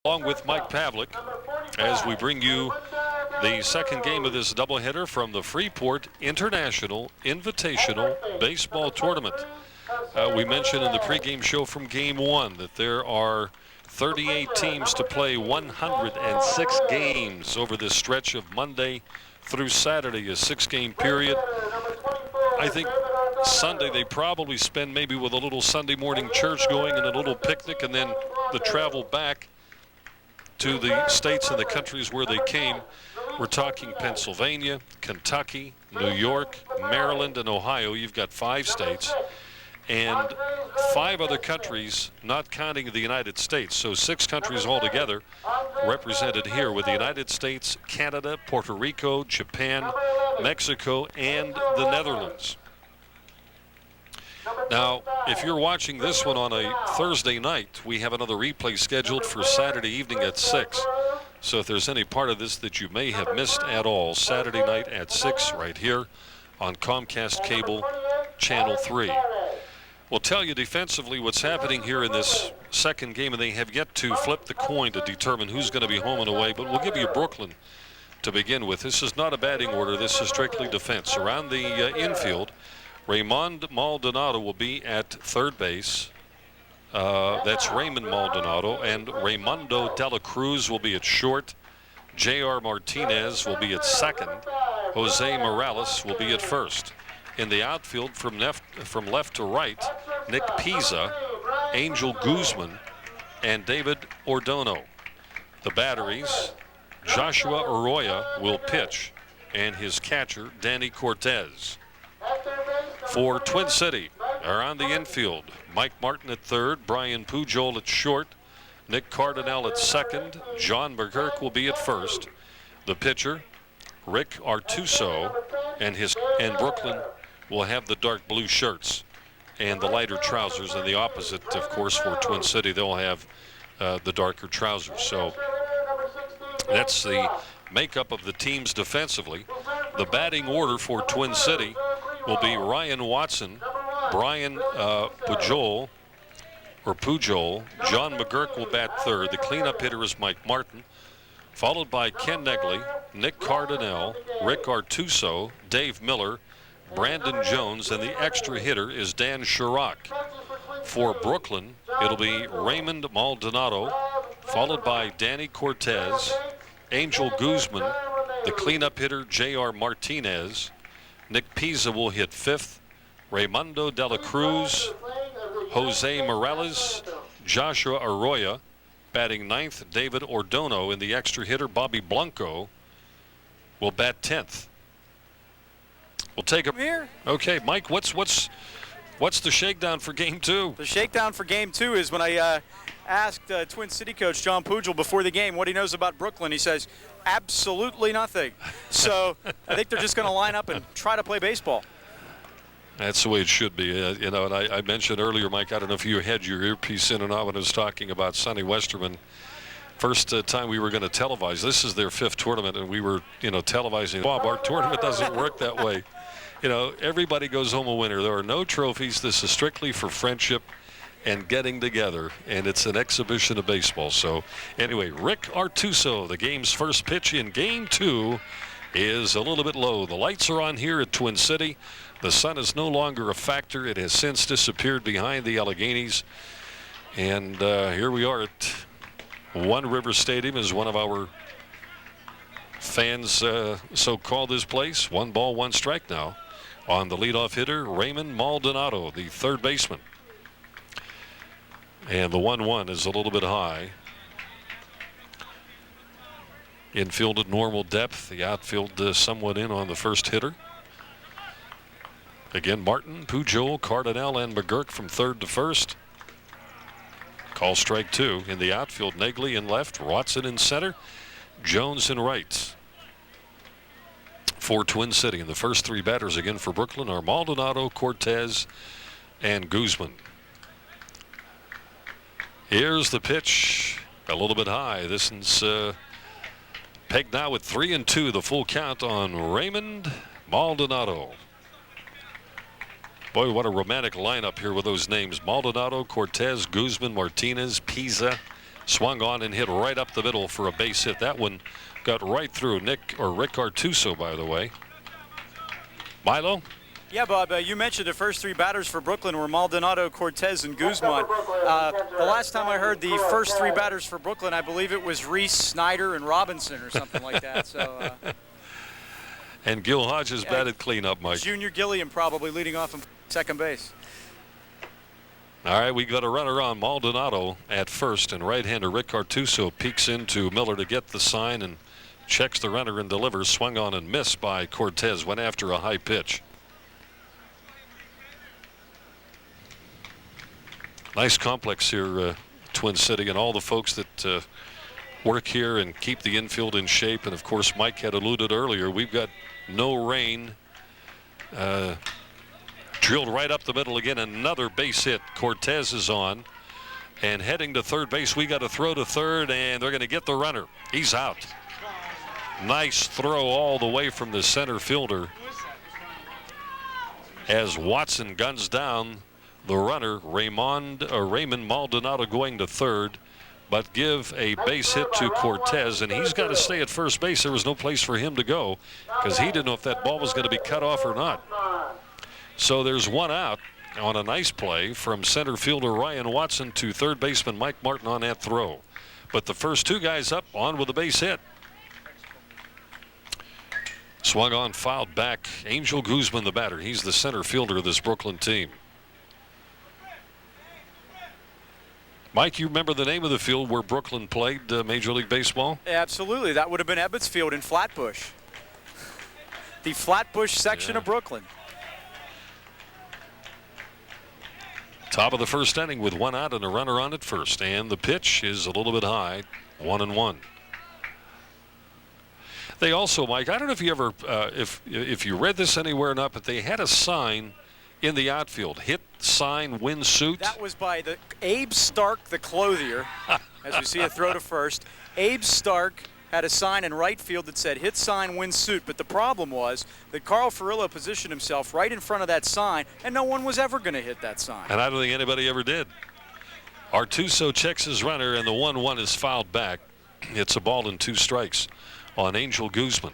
Along with Mike Pavlik as we bring you the second game of this doubleheader from the Freeport International Invitational Baseball Tournament. We mentioned in the pregame show from Game 1 that there are 38 teams to play 106 games over this stretch of Monday through Saturday, a 6-game period. I think Sunday they probably spend maybe with a little Sunday morning church going and a little picnic, and then the travel back to the states and the countries where they came. We're talking Pennsylvania, Kentucky, New York, Maryland, and Ohio. You've got 5 states and 5 other countries, not counting the United States. So 6 countries altogether represented here, with the United States, Canada, Puerto Rico, Japan, Mexico, and the Netherlands. Now, if you're watching this one on a Thursday night, we have another replay scheduled for Saturday evening at 6. So if there's any part of this that you may have missed at all, Saturday night at 6 right here on Comcast Cable Channel 3. We'll tell you defensively what's happening here in this second game, and they have yet to flip the coin to determine who's going to be home and away, but we'll give you Brooklyn to begin with. This is not a batting order. This is strictly defense. Around the infield, Raymond Maldonado will be at third base. That's Raymond Maldonado. And Raymundo de la Cruz will be at short. J.R. Martinez will be at second. Jose Morales will be at first. In the outfield, from left to right, Nick Pisa, Angel Guzman, and David Ordono. The batteries, Joshua Arroyo will pitch, and his catcher, Danny Cortez. For Twin City, around the infield, Mike Martin at third, Brian Pujol at short, Nick Cardinale at second, John McGurk will be at first. The pitcher, Rick Artuso, and Brooklyn will have the dark blue shirts and the lighter trousers, and the opposite, of course, for Twin City, they'll have the darker trousers. So that's the makeup of the teams defensively. The batting order for Twin City will be Ryan Watson, Brian Pujol, John McGurk will bat third. The cleanup hitter is Mike Martin, followed by Ken Negley, Nick Cardinale, Rick Artuso, Dave Miller, Brandon Jones, and the extra hitter is Dan Chirac. For Brooklyn, it'll be Raymond Maldonado, followed by Danny Cortez, Angel Guzman, the cleanup hitter J.R. Martinez. Nick Pisa will hit fifth. Raymundo de la Cruz, Jose Morales, Joshua Arroyo batting ninth. David Ordono, and the extra hitter Bobby Blanco will bat 10th. We'll take him here. Okay, Mike, what's the shakedown for Game 2? The shakedown for Game 2 is when I asked Twin City coach John Pujol before the game what he knows about Brooklyn. He says, absolutely nothing. So I think they're just going to line up and try to play baseball. That's the way it should be. You know, and I mentioned earlier, Mike, I don't know if you had your earpiece in or not when I was talking about Sonny Westerman. First time we were going to televise. This is their 5th tournament, and we were, televising. Bob, our tournament doesn't work that way. Everybody goes home a winner. There are no trophies. This is strictly for friendship and getting together, and it's an exhibition of baseball. So anyway, Rick Artuso, the game's first pitch in Game 2, is a little bit low. The lights are on here at Twin City. The sun is no longer a factor. It has since disappeared behind the Alleghenies. And here we are at One River Stadium, as one of our fans so called this place. 1 ball, 1 strike now. On the leadoff hitter, Raymond Maldonado, the third baseman. And the 1-1 is a little bit high. Infield at normal depth. The outfield somewhat in on the first hitter. Again, Martin, Pujol, Cardinale, and McGurk from third to first. Call strike 2. In the outfield, Negley in left, Watson in center, Jones in right. For Twin City, and the first 3 batters again for Brooklyn are Maldonado, Cortez, and Guzman. Here's the pitch, a little bit high. This is pegged now with 3-2, the full count on Raymond Maldonado. Boy, what a romantic lineup here with those names. Maldonado, Cortez, Guzman, Martinez, Pisa, Swung on and hit right up the middle for a base hit. That one got right through Rick Artuso, by the way. Milo? Yeah, Bob, you mentioned the first three batters for Brooklyn were Maldonado, Cortez, and Guzman. The last time I heard the first three batters for Brooklyn, I believe it was Reese, Snyder, and Robinson or something like that. So. And Gil Hodges batted clean up, Mike. Junior Gilliam probably leading off in second base. All right, we got a runner on Maldonado at first, and right-hander Rick Artuso peeks into Miller to get the sign and checks the runner and delivers. Swung on and missed by Cortez. Went after a high pitch. Nice complex here, Twin City, and all the folks that work here and keep the infield in shape. And of course, Mike had alluded earlier, we've got no rain. Drilled right up the middle again. Another base hit. Cortez is on and heading to third base. We got to throw to third, and they're going to get the runner. He's out. Nice throw all the way from the center fielder as Watson guns down the runner. Raymond Maldonado going to third, but give a base hit to Cortez, and he's got to stay at first base. There was no place for him to go because he didn't know if that ball was going to be cut off or not. So there's one out on a nice play from center fielder Ryan Watson to third baseman Mike Martin on that throw. But the first two guys up on with a base hit. Swung on, fouled back. Angel Guzman, the batter. He's the center fielder of this Brooklyn team. Mike, you remember the name of the field where Brooklyn played Major League Baseball? Absolutely. That would have been Ebbets Field in Flatbush. The Flatbush section of Brooklyn. Top of the first inning with one out and a runner on at first, and the pitch is a little bit high, 1-1. They also, Mike, I don't know if you ever, if you read this anywhere or not, but they had a sign in the outfield: hit, sign, win suit. That was by the Abe Stark, the clothier. As we see a throw to first, Abe Stark had a sign in right field that said hit, sign, win suit. But the problem was that Carl Furillo positioned himself right in front of that sign, and no one was ever going to hit that sign. And I don't think anybody ever did. Artuso checks his runner, and the 1-1 is fouled back. It's a ball and 2 strikes on Angel Guzman.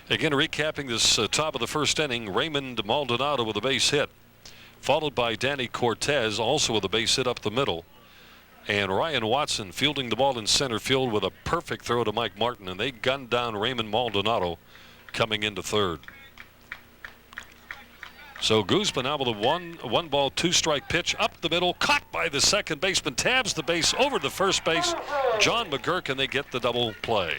Again, recapping this top of the first inning, Raymond Maldonado with a base hit, followed by Danny Cortez, also with a base hit up the middle. And Ryan Watson fielding the ball in center field with a perfect throw to Mike Martin, and they gunned down Raymond Maldonado coming into third. So Guzman now with a one ball, 2 strike pitch up the middle, caught by the second baseman, tabs the base over to first base, John McGurk, and they get the double play.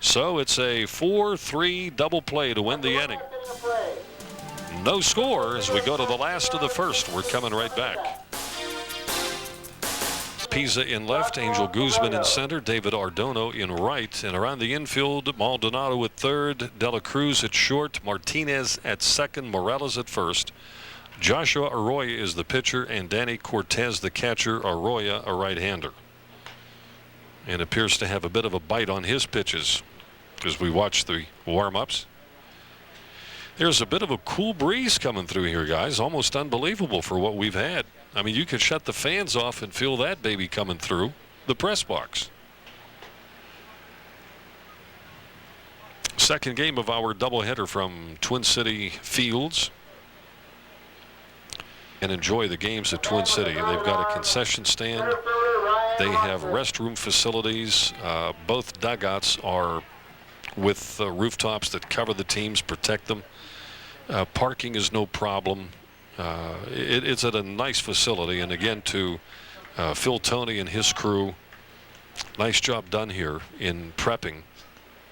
So it's a 4-3 double play to win the inning. No score as we go to the last of the first. We're coming right back. Pisa in left, Angel Guzman in center, David Ardono in right, and around the infield, Maldonado at third, De La Cruz at short, Martinez at second, Morales at first. Joshua Arroyo is the pitcher, and Danny Cortez the catcher. Arroyo a right-hander, and appears to have a bit of a bite on his pitches as we watch the warm-ups. There's a bit of a cool breeze coming through here, guys. Almost unbelievable for what we've had. I mean, you could shut the fans off and feel that baby coming through the press box. Second game of our doubleheader from Twin City Fields. And enjoy the games at Twin City. They've got a concession stand. They have restroom facilities. Both dugouts are with rooftops that cover the teams, protect them. Parking is no problem. It's at a nice facility, and again to Phil Toney and his crew, nice job done here in prepping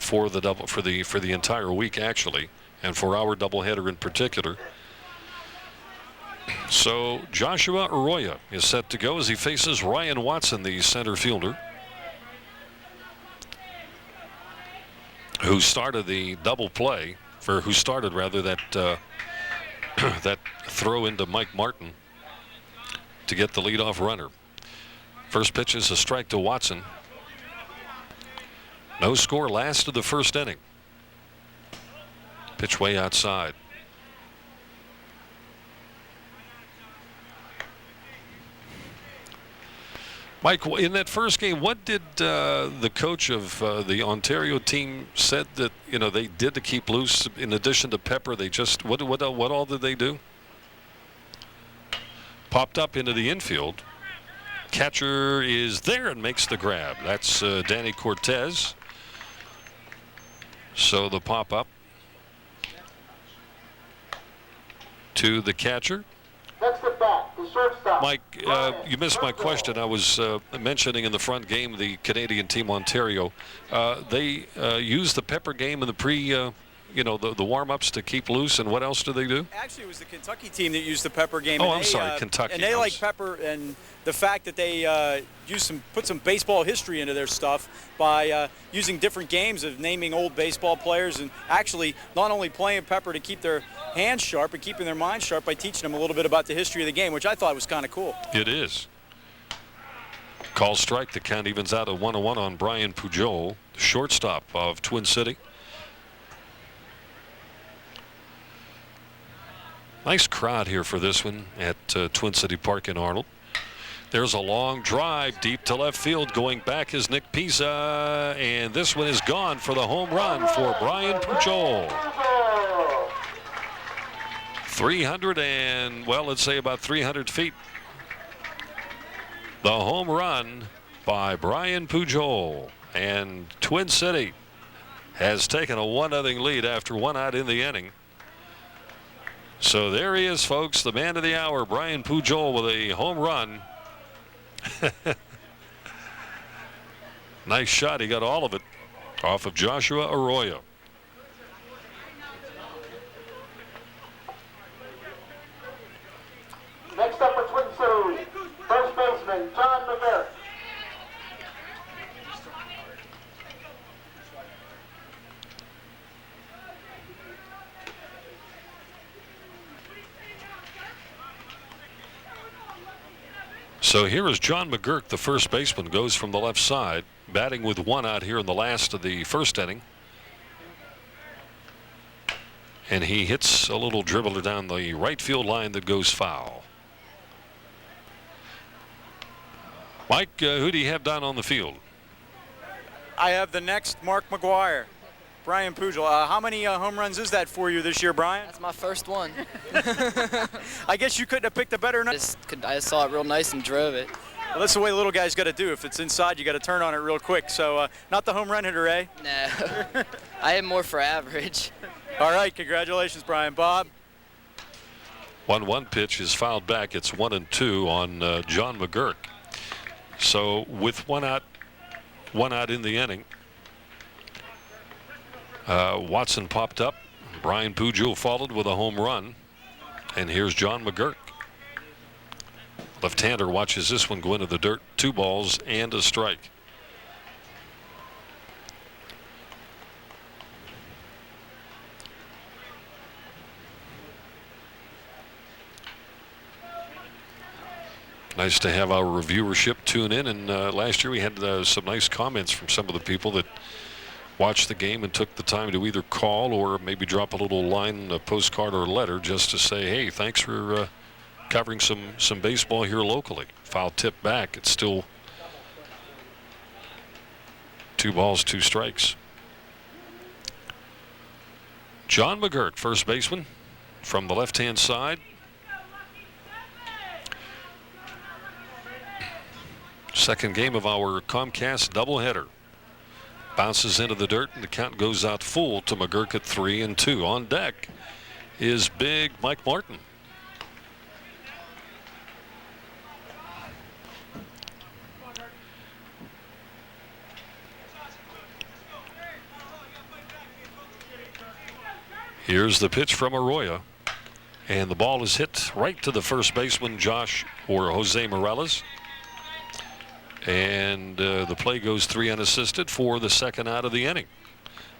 for the entire week actually, and for our doubleheader in particular. So Joshua Arroyo is set to go as he faces Ryan Watson, the center fielder, who started the double play, who started that that throw into Mike Martin to get the leadoff runner. First pitch is a strike to Watson. No score, last of the first inning. Pitch way outside. Mike, in that first game, what did the coach of the Ontario team said that they did to keep loose? In addition to Pepper, they just what all did they do? Popped up into the infield. Catcher is there and makes the grab. That's Danny Cortez. So the pop up to the catcher. Next at bat, the shortstop. Mike, you missed my question. I was mentioning in the front game the Canadian team Ontario. They use the Pepper game in the the warm-ups to keep loose, and what else do they do? Actually, it was the Kentucky team that used the Pepper game. Oh, I'm sorry, Kentucky. And they like Pepper, and the fact that they put some baseball history into their stuff by using different games of naming old baseball players, and actually not only playing Pepper to keep their hands sharp and keeping their minds sharp by teaching them a little bit about the history of the game, which I thought was kind of cool. It is. Call strike. The count evens out at 1-1 on Brian Pujol, shortstop of Twin City. Nice crowd here for this one at Twin City Park in Arnold. There's a long drive deep to left field. Going back is Nick Pisa, and this one is gone for the home run for Brian Pujol. 300 feet. The home run by Brian Pujol, and Twin City has taken a 1-0 lead after 1 out in the inning. So there he is, folks, the man of the hour, Brian Pujol, with a home run. Nice shot. He got all of it off of Joshua Arroyo. Next up for Twin City, first baseman John McGurk. So here is John McGurk, the first baseman, goes from the left side, batting with 1 out here in the last of the first inning. And he hits a little dribbler down the right field line that goes foul. Mike, who do you have down on the field? I have the next Mark McGuire, Brian Pujol. How many home runs is that for you this year, Brian? That's my first one. I guess you couldn't have picked a better number. I just saw it real nice and drove it. Well, that's the way the little guy's got to do. If it's inside, you got to turn on it real quick. So not the home run hitter, eh? No. I am more for average. All right, congratulations, Brian. Bob? 1-1 pitch is fouled back. It's 1-2 on John McGurk. So with 1 out in the inning, Watson popped up. Brian Pujol followed with a home run. And here's John McGurk. Left-hander watches this one go into the dirt. 2 balls and a strike. Nice to have our reviewership tune in, and last year we had some nice comments from some of the people that watched the game and took the time to either call or maybe drop a little line, a postcard or a letter, just to say, hey, thanks for covering some baseball here locally. Foul tip back. It's still 2 balls, 2 strikes. John McGurk, first baseman, from the left-hand side. Second game of our Comcast doubleheader. Bounces into the dirt, and the count goes out full to McGurk at 3-2. On deck is big Mike Martin. Here's the pitch from Arroyo, and the ball is hit right to the first baseman, Jose Morales. And the play goes 3 unassisted for the second out of the inning.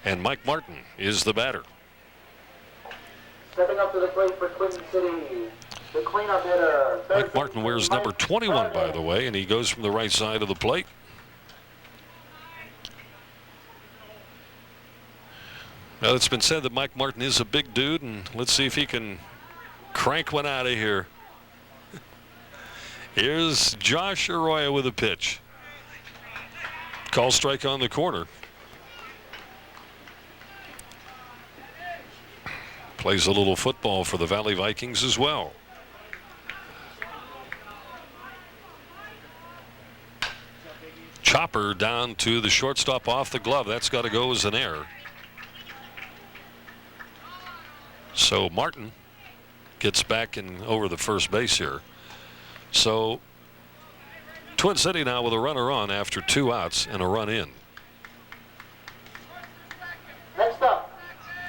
And Mike Martin is the batter. Stepping up to the plate for Twin City, the cleanup hitter. Mike Martin wears number 21, by the way, and he goes from the right side of the plate. Now, it's been said that Mike Martin is a big dude, and let's see if he can crank one out of here Here's Josh Arroyo with a pitch. Call strike on the corner. Plays a little football for the Valley Vikings as well. Chopper down to the shortstop off the glove. That's got to go as an error. So Martin gets back and over the first base here. So Twin City now with a runner on after 2 outs and a run in. Next up,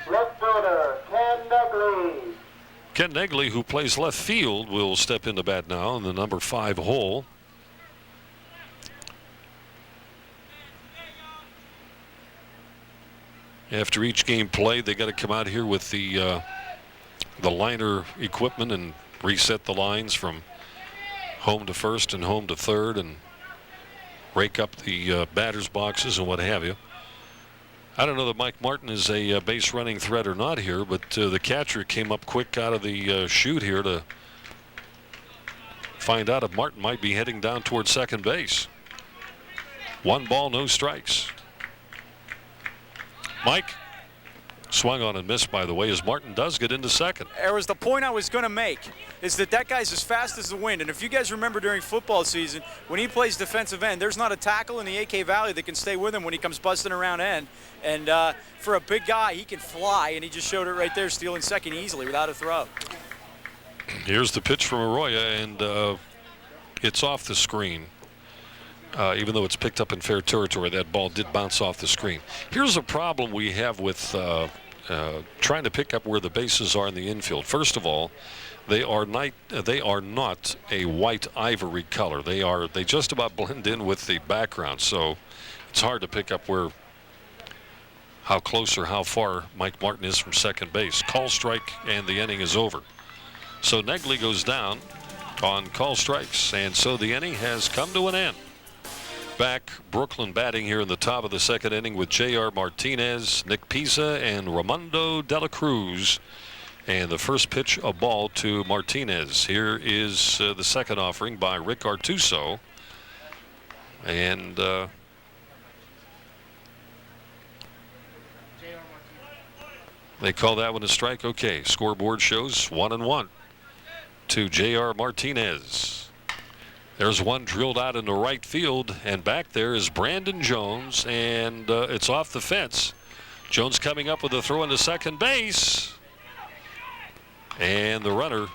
left fielder, Ken Negley. Ken Negley, who plays left field, will step into bat now in the number 5 hole. After each game played, they got to come out here with the liner equipment and reset the lines from home to first and home to third and rake up the batter's boxes and what have you. I don't know that Mike Martin is a base running threat or not here, but the catcher came up quick out of the chute here to find out if Martin might be heading down towards second base. 1 ball, no strikes. Mike swung on and missed, by the way, as Martin does get into second. There was the point I was going to make, is that guy's as fast as the wind. And if you guys remember during football season, when he plays defensive end, there's not a tackle in the AK Valley that can stay with him when he comes busting around end. And for a big guy, he can fly, and he just showed it right there, stealing second easily without a throw. Here's the pitch from Arroyo, and it's off the screen. Even though it's picked up in fair territory, that ball did bounce off the screen. Here's a problem we have with trying to pick up where the bases are in the infield. First of all, they are not a white ivory color. They just about blend in with the background, so it's hard to pick up how close or how far Mike Martin is from second base. Call strike, and the inning is over. So Negley goes down on call strikes, and so the inning has come to an end. Back, Brooklyn batting here in the top of the second inning with J.R. Martinez, Nick Pisa, and Raimondo De La Cruz. And the first pitch, a ball to Martinez. Here is the second offering by Rick Artuso. And they call that one a strike. Okay, scoreboard shows 1-1 to J.R. Martinez. There's one drilled out into right field, and back there is Brandon Jones, and it's off the fence. Jones coming up with a throw into second base. And the runner,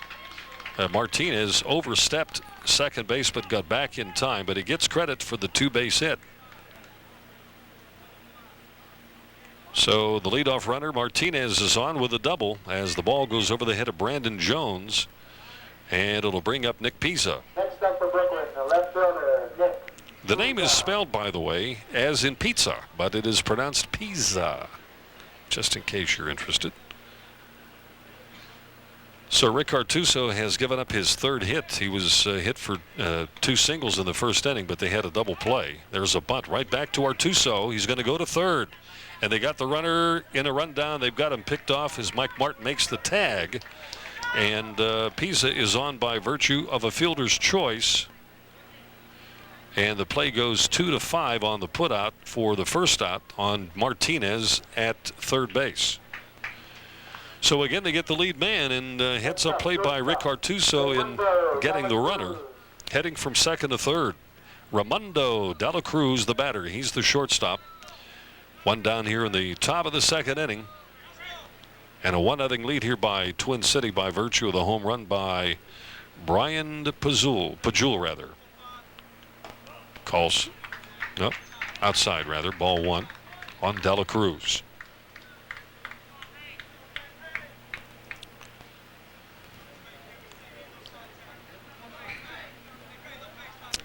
Martinez, overstepped second base but got back in time, but he gets credit for the 2-base hit. So the leadoff runner, Martinez, is on with a double as the ball goes over the head of Brandon Jones, and it'll bring up Nick Pisa. Next up for Brooklyn, the left fielder, Nick. The name is spelled, by the way, as in pizza, but it is pronounced Pisa, just in case you're interested. So Rick Artuso has given up his third hit. He was hit for 2 singles in the first inning, but they had a double play. There's a bunt right back to Artuso. He's going to go to third. And they got the runner in a rundown. They've got him picked off as Mike Martin makes the tag. And Pisa is on by virtue of a fielder's choice. And the play goes 2-5 on the putout for the first out on Martinez at third base. So again, they get the lead man, and heads up play by Rick Artuso in getting the runner, heading from second to third. Raimondo De La Cruz, the batter. He's the shortstop. One down here in the top of the second inning. And a 1-0 lead here by Twin City by virtue of the home run by Brian Pajul rather. Calls, no, outside rather, ball 1 on De La Cruz.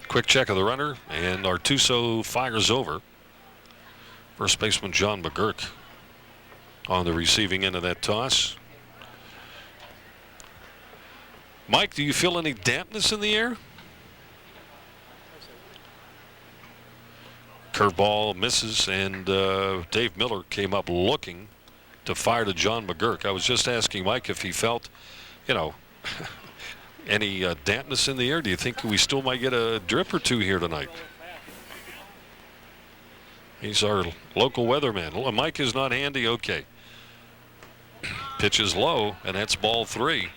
Quick check of the runner, and Artuso fires over. First baseman John McGurk on the receiving end of that toss. Mike, do you feel any dampness in the air? Curveball misses, and Dave Miller came up looking to fire to John McGurk. I was just asking Mike if he felt, Any dampness in the air? Do you think we still might get a drip or two here tonight? He's our local weatherman. Mike is not handy. Okay. Pitch is low, and that's ball 3.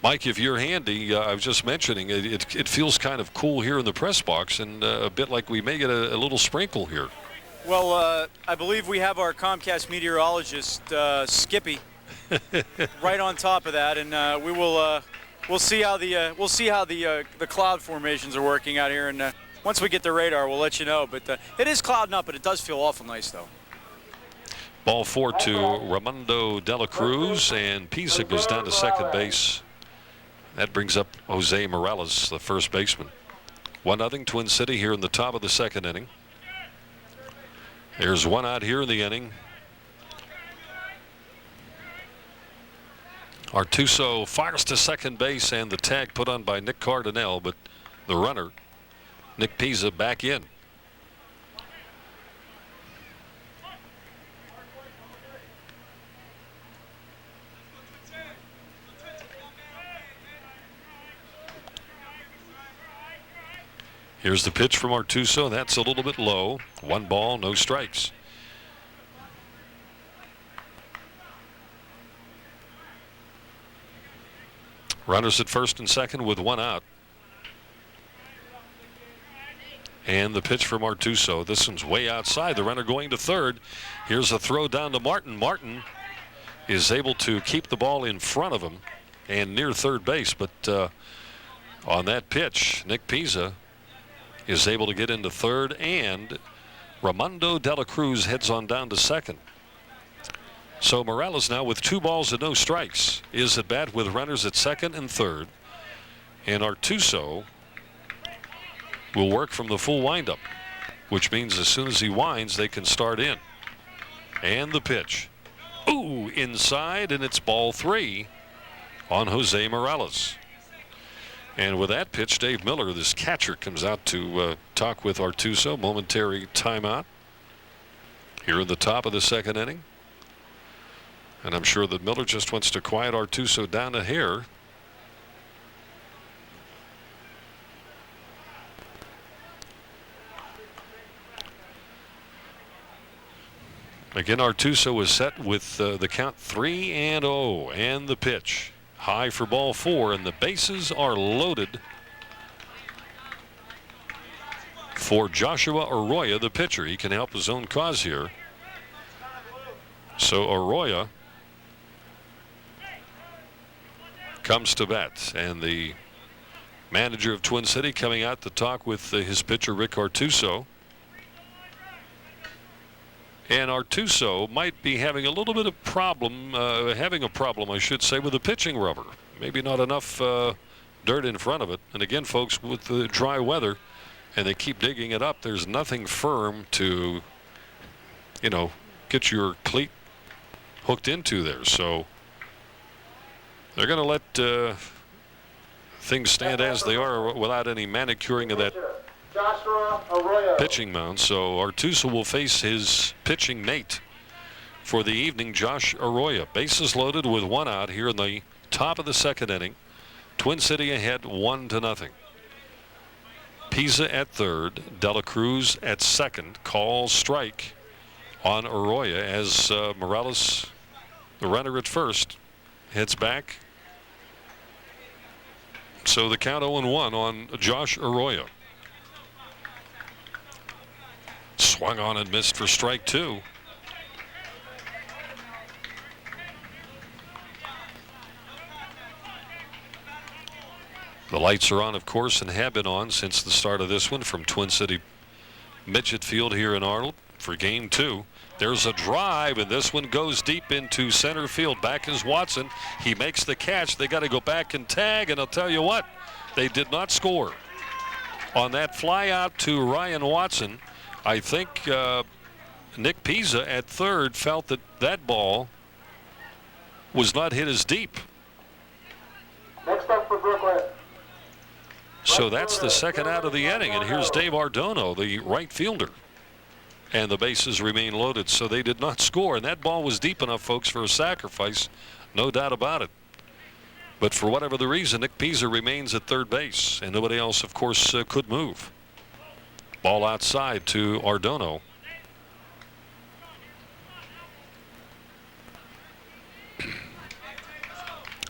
Mike, if you're handy, I was just mentioning, it feels kind of cool here in the press box, and a bit like we may get a little sprinkle here. Well, I believe we have our Comcast meteorologist, Skippy, right on top of that, and we'll see how the cloud formations are working out here, and once we get the radar, we'll let you know. But it is clouding up, but it does feel awful nice, though. Ball 4 to Raimundo De La Cruz, and Pisa goes down to second base. That brings up Jose Morales, the first baseman. 1-0 Twin City here in the top of the second inning. There's one out here in the inning. Artuso fires to second base, and the tag put on by Nick Cardinale, but the runner, Nick Pisa, back in. Here's the pitch from Artuso. That's a little bit low. 1 ball, no strikes. Runners at first and second with 1 out. And the pitch from Artuso. This one's way outside. The runner going to third. Here's a throw down to Martin. Martin is able to keep the ball in front of him and near third base. But on that pitch, Nick Pisa is able to get into third, and Raimundo De La Cruz heads on down to second. So Morales now with 2 balls and no strikes is at bat with runners at second and third. And Artuso will work from the full windup, which means as soon as he winds, they can start in. And the pitch. Ooh, inside, and it's ball 3 on Jose Morales. And with that pitch, Dave Miller, this catcher, comes out to talk with Artuso. Momentary timeout here in the top of the second inning. And I'm sure that Miller just wants to quiet Artuso down a hair. Again, Artuso is set with the count 3-0, and the pitch. High for ball 4, and the bases are loaded for Joshua Arroyo, the pitcher. He can help his own cause here. So Arroyo comes to bat, and the manager of Twin City coming out to talk with his pitcher, Rick Artuso. And Artuso might be having a little bit of problem, I should say, with the pitching rubber. Maybe not enough dirt in front of it. And again, folks, with the dry weather, and they keep digging it up, there's nothing firm to, get your cleat hooked into there. So they're going to let things stand as they are without any manicuring of that pitching mound. So Artuso will face his pitching mate for the evening, Josh Arroyo. Bases loaded with 1 out here in the top of the second inning. Twin City ahead 1-0. Pisa at third, De La Cruz at second. Call strike on Arroyo as Morales, the runner at first, heads back. So the count 0-1 on Josh Arroyo. Swung on and missed for strike 2. The lights are on, of course, and have been on since the start of this one from Twin City Midget Field here in Arnold for game 2. There's a drive, and this one goes deep into center field. Back is Watson. He makes the catch. They got to go back and tag, and I'll tell you what, they did not score. On that fly out to Ryan Watson, I think Nick Pisa at third felt that that ball was not hit as deep. Next up for Brooklyn. So that's the second out of the inning, and here's Dave Ardono, the right fielder. And the bases remain loaded, so they did not score. And that ball was deep enough, folks, for a sacrifice, no doubt about it. But for whatever the reason, Nick Pisa remains at third base, and nobody else, of course, could move. Ball outside to Ardono.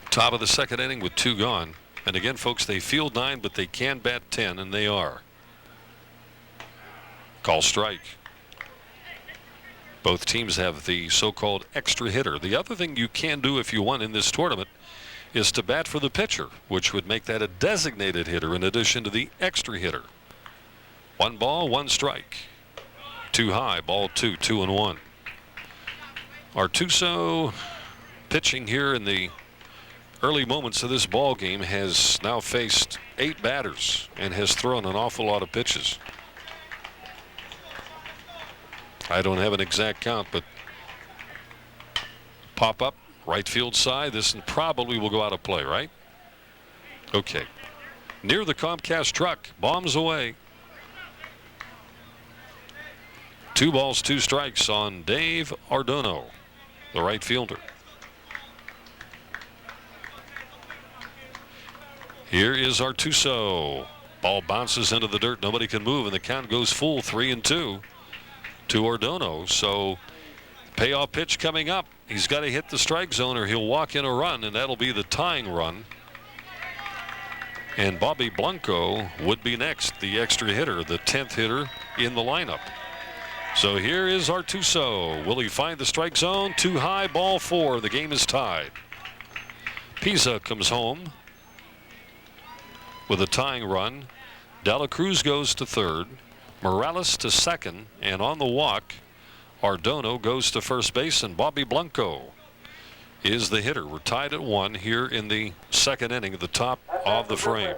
Top of the second inning with 2 gone. And again, folks, they field 9, but they can bat 10, and they are. Call strike. Both teams have the so-called extra hitter. The other thing you can do if you want in this tournament is to bat for the pitcher, which would make that a designated hitter in addition to the extra hitter. 1 ball, 1 strike. 2 high, ball 2, 2-1. Artuso pitching here in the early moments of this ball game has now faced 8 batters and has thrown an awful lot of pitches. I don't have an exact count, but pop up right field side. This probably will go out of play, right? Okay. Near the Comcast truck, bombs away. 2 balls, 2 strikes on Dave Ardono, the right fielder. Here is Artuso. Ball bounces into the dirt. Nobody can move, and the count goes full 3-2 to Ardono. So payoff pitch coming up. He's got to hit the strike zone or he'll walk in a run, and that'll be the tying run. And Bobby Blanco would be next, the extra hitter, the 10th hitter in the lineup. So here is Artuso. Will he find the strike zone? Too high, ball 4. The game is tied. Pisa comes home with a tying run. Dela Cruz goes to third. Morales to second. And on the walk, Ardono goes to first base, and Bobby Blanco is the hitter. We're tied at 1 here in the second inning at the top of the frame.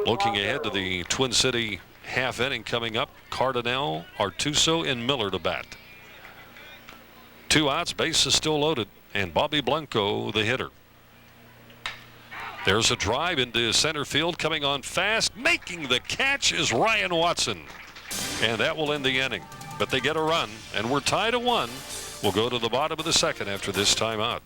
Looking ahead to the Twin City half inning coming up, Cardinal, Artuso, and Miller to bat. 2 outs, base is still loaded, and Bobby Blanco the hitter. There's a drive into center field, coming on fast, making the catch is Ryan Watson, and that will end the inning. But they get a run, and we're tied at 1. We'll go to the bottom of the second after this timeout.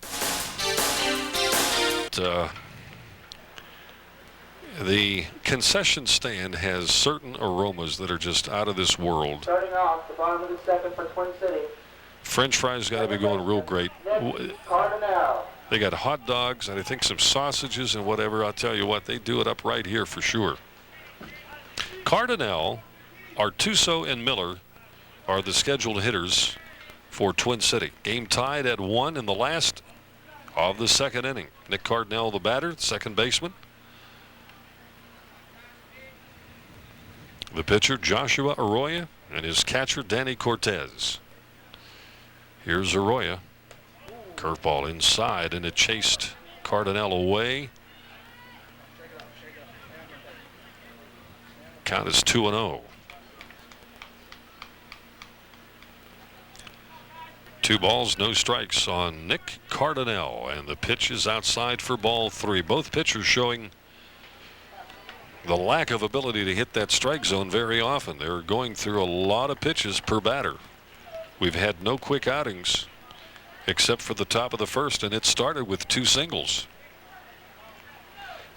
The concession stand has certain aromas that are just out of this world. Starting off the bottom of the second for Twin City. French fries got to be going real great. Cardinal. They got hot dogs and I think some sausages and whatever. I'll tell you what, they do it up right here for sure. Cardinal, Artuso, and Miller are the scheduled hitters for Twin City. Game tied at 1 in the last of the second inning. Nick Cardinal, the batter, second baseman. The pitcher, Joshua Arroyo, and his catcher, Danny Cortez. Here's Arroyo. Curveball inside, and it chased Cardinal away. Count is 2-0. 2 balls, no strikes on Nick Cardinal, and the pitch is outside for ball 3. Both pitchers showing the lack of ability to hit that strike zone very often. They're going through a lot of pitches per batter. We've had no quick outings except for the top of the first, and it started with 2 singles.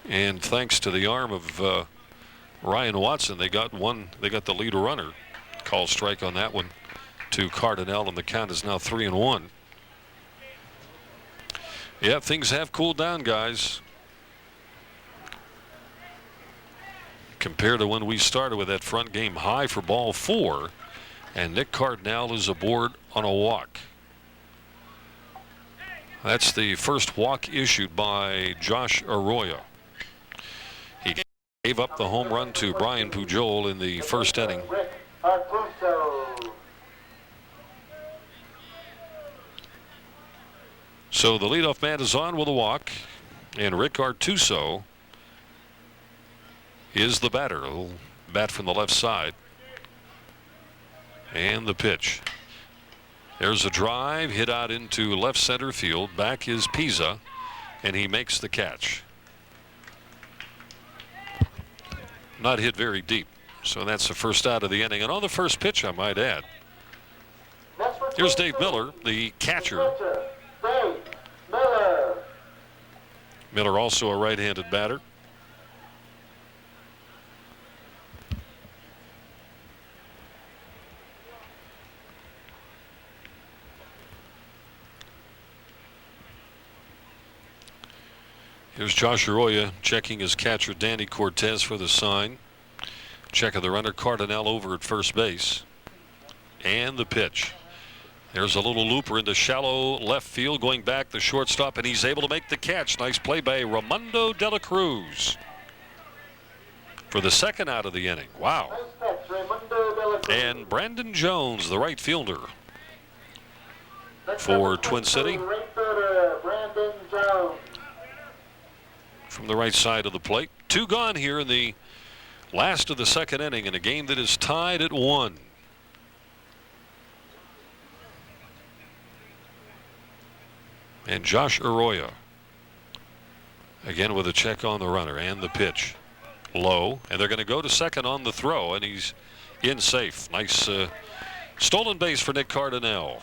And thanks to the arm of Ryan Watson, they got the lead runner. Call strike on that one to Cardinal, and the count is now 3-1. Yeah, things have cooled down, guys, compared to when we started with that front game high for ball 4, and Nick Cardinal is aboard on a walk. That's the first walk issued by Josh Arroyo. He gave up the home run to Brian Pujol in the first inning. So the leadoff man is on with a walk, and Rick Artuso is the batter. A little bat from the left side. And the pitch. There's a drive hit out into left center field. Back is Pisa, and he makes the catch. Not hit very deep. So that's the first out of the inning. And on the first pitch, I might add, here's Dave Miller, the catcher. Miller also a right-handed batter. Here's Josh Arroyo checking his catcher Danny Cortez for the sign. Check of the runner Cardinal over at first base. And the pitch. There's a little looper into shallow left field, going back the shortstop, and he's able to make the catch. Nice play by Raimundo de la Cruz for the second out of the inning. Wow. And Brandon Jones, the right fielder for Twin City, from the right side of the plate. 2 gone here in the last of the second inning in a game that is tied at 1. And Josh Arroyo again with a check on the runner, and the pitch low, and they're going to go to second on the throw, and he's in safe. Nice stolen base for Nick Cardinal.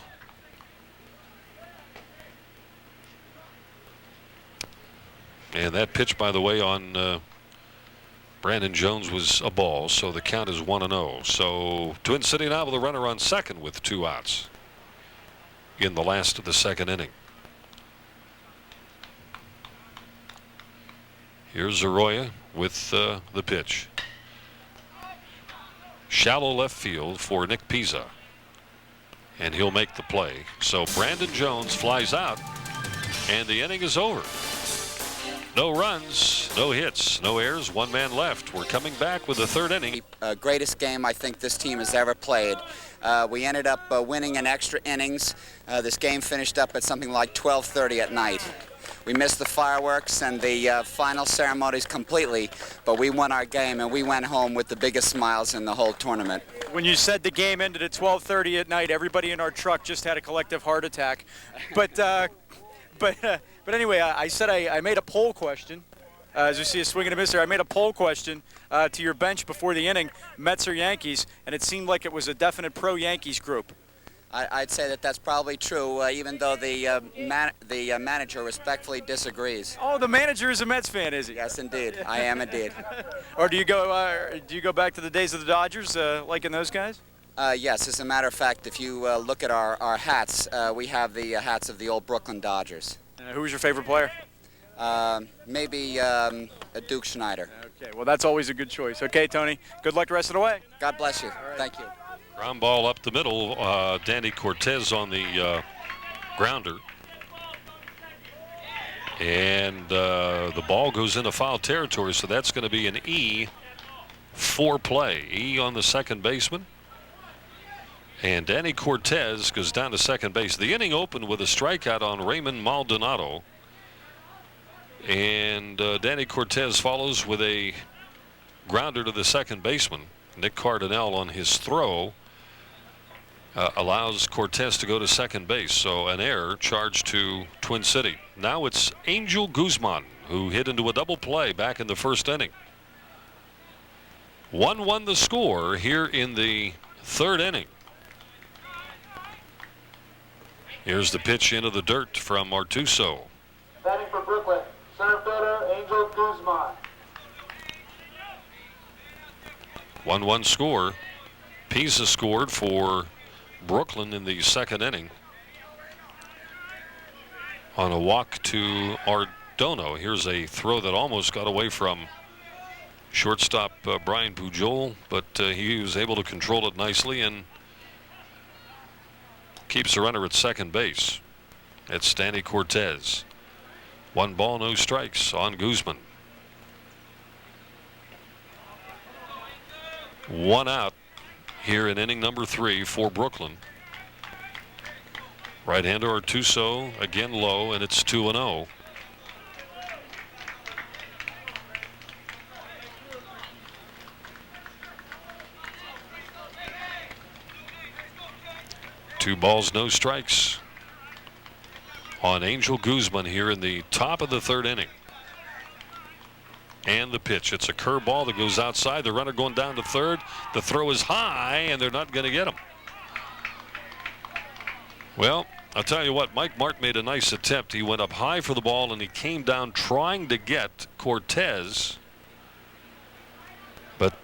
And that pitch, by the way, on Brandon Jones was a ball, so the count is 1-0. So Twin City now with a runner on second with 2 outs in the last of the second inning. Here's Arroyo with the pitch. Shallow left field for Nick Pizza, and he'll make the play. So Brandon Jones flies out, and the inning is over. No runs, no hits, no errors, 1 man left. We're coming back with the third inning. Greatest game I think this team has ever played. We ended up winning in extra innings. This game finished up at something like 12:30 at night. We missed the fireworks and the final ceremonies completely, but we won our game, and we went home with the biggest smiles in the whole tournament. When you said the game ended at 12:30 at night, everybody in our truck just had a collective heart attack. But anyway, I said I made a poll question. As you see a swing and a miss there, I made a poll question to your bench before the inning, Mets or Yankees, and it seemed like it was a definite pro-Yankees group. I'd say that that's probably true, even though the manager respectfully disagrees. Oh, the manager is a Mets fan, is he? Yes, indeed. I am indeed. Or do you go back to the days of the Dodgers, liking those guys? Yes, as a matter of fact, if you look at our hats, we have the hats of the old Brooklyn Dodgers. Who was your favorite player? Maybe Duke Schneider. Okay, well, that's always a good choice. Okay, Tony, good luck the rest of the way. God bless you. Thank you. Ground ball up the middle. Danny Cortez on the grounder. And the ball goes into foul territory, so that's going to be an E for play. E on the second baseman. And Danny Cortez goes down to second base. The inning opened with a strikeout on Raymond Maldonado. And Danny Cortez follows with a grounder to the second baseman. Nick Cardinal on his throw allows Cortez to go to second base. So an error charged to Twin City. Now it's Angel Guzman, who hit into a double play back in the first inning. 1-1 the score here in the third inning. Here's the pitch into the dirt from Artuso. Batting for Brooklyn, center fielder Angel Guzman. 1-1 score. Pisa scored for Brooklyn in the second inning on a walk to Ardono. Here's a throw that almost got away from shortstop Brian Pujol, but he was able to control it nicely and keeps the runner at second base. It's Danny Cortez. 1 ball, no strikes on Guzman. 1 out here in inning number 3 for Brooklyn. Right-hander Artuso again low, and it's 2-0. Two balls, no strikes on Angel Guzman here in the top of the third inning. And the pitch. It's a curveball that goes outside. The runner going down to third. The throw is high, and they're not going to get him. Well, I'll tell you what, Mike Martin made a nice attempt. He went up high for the ball and he came down trying to get Cortez. But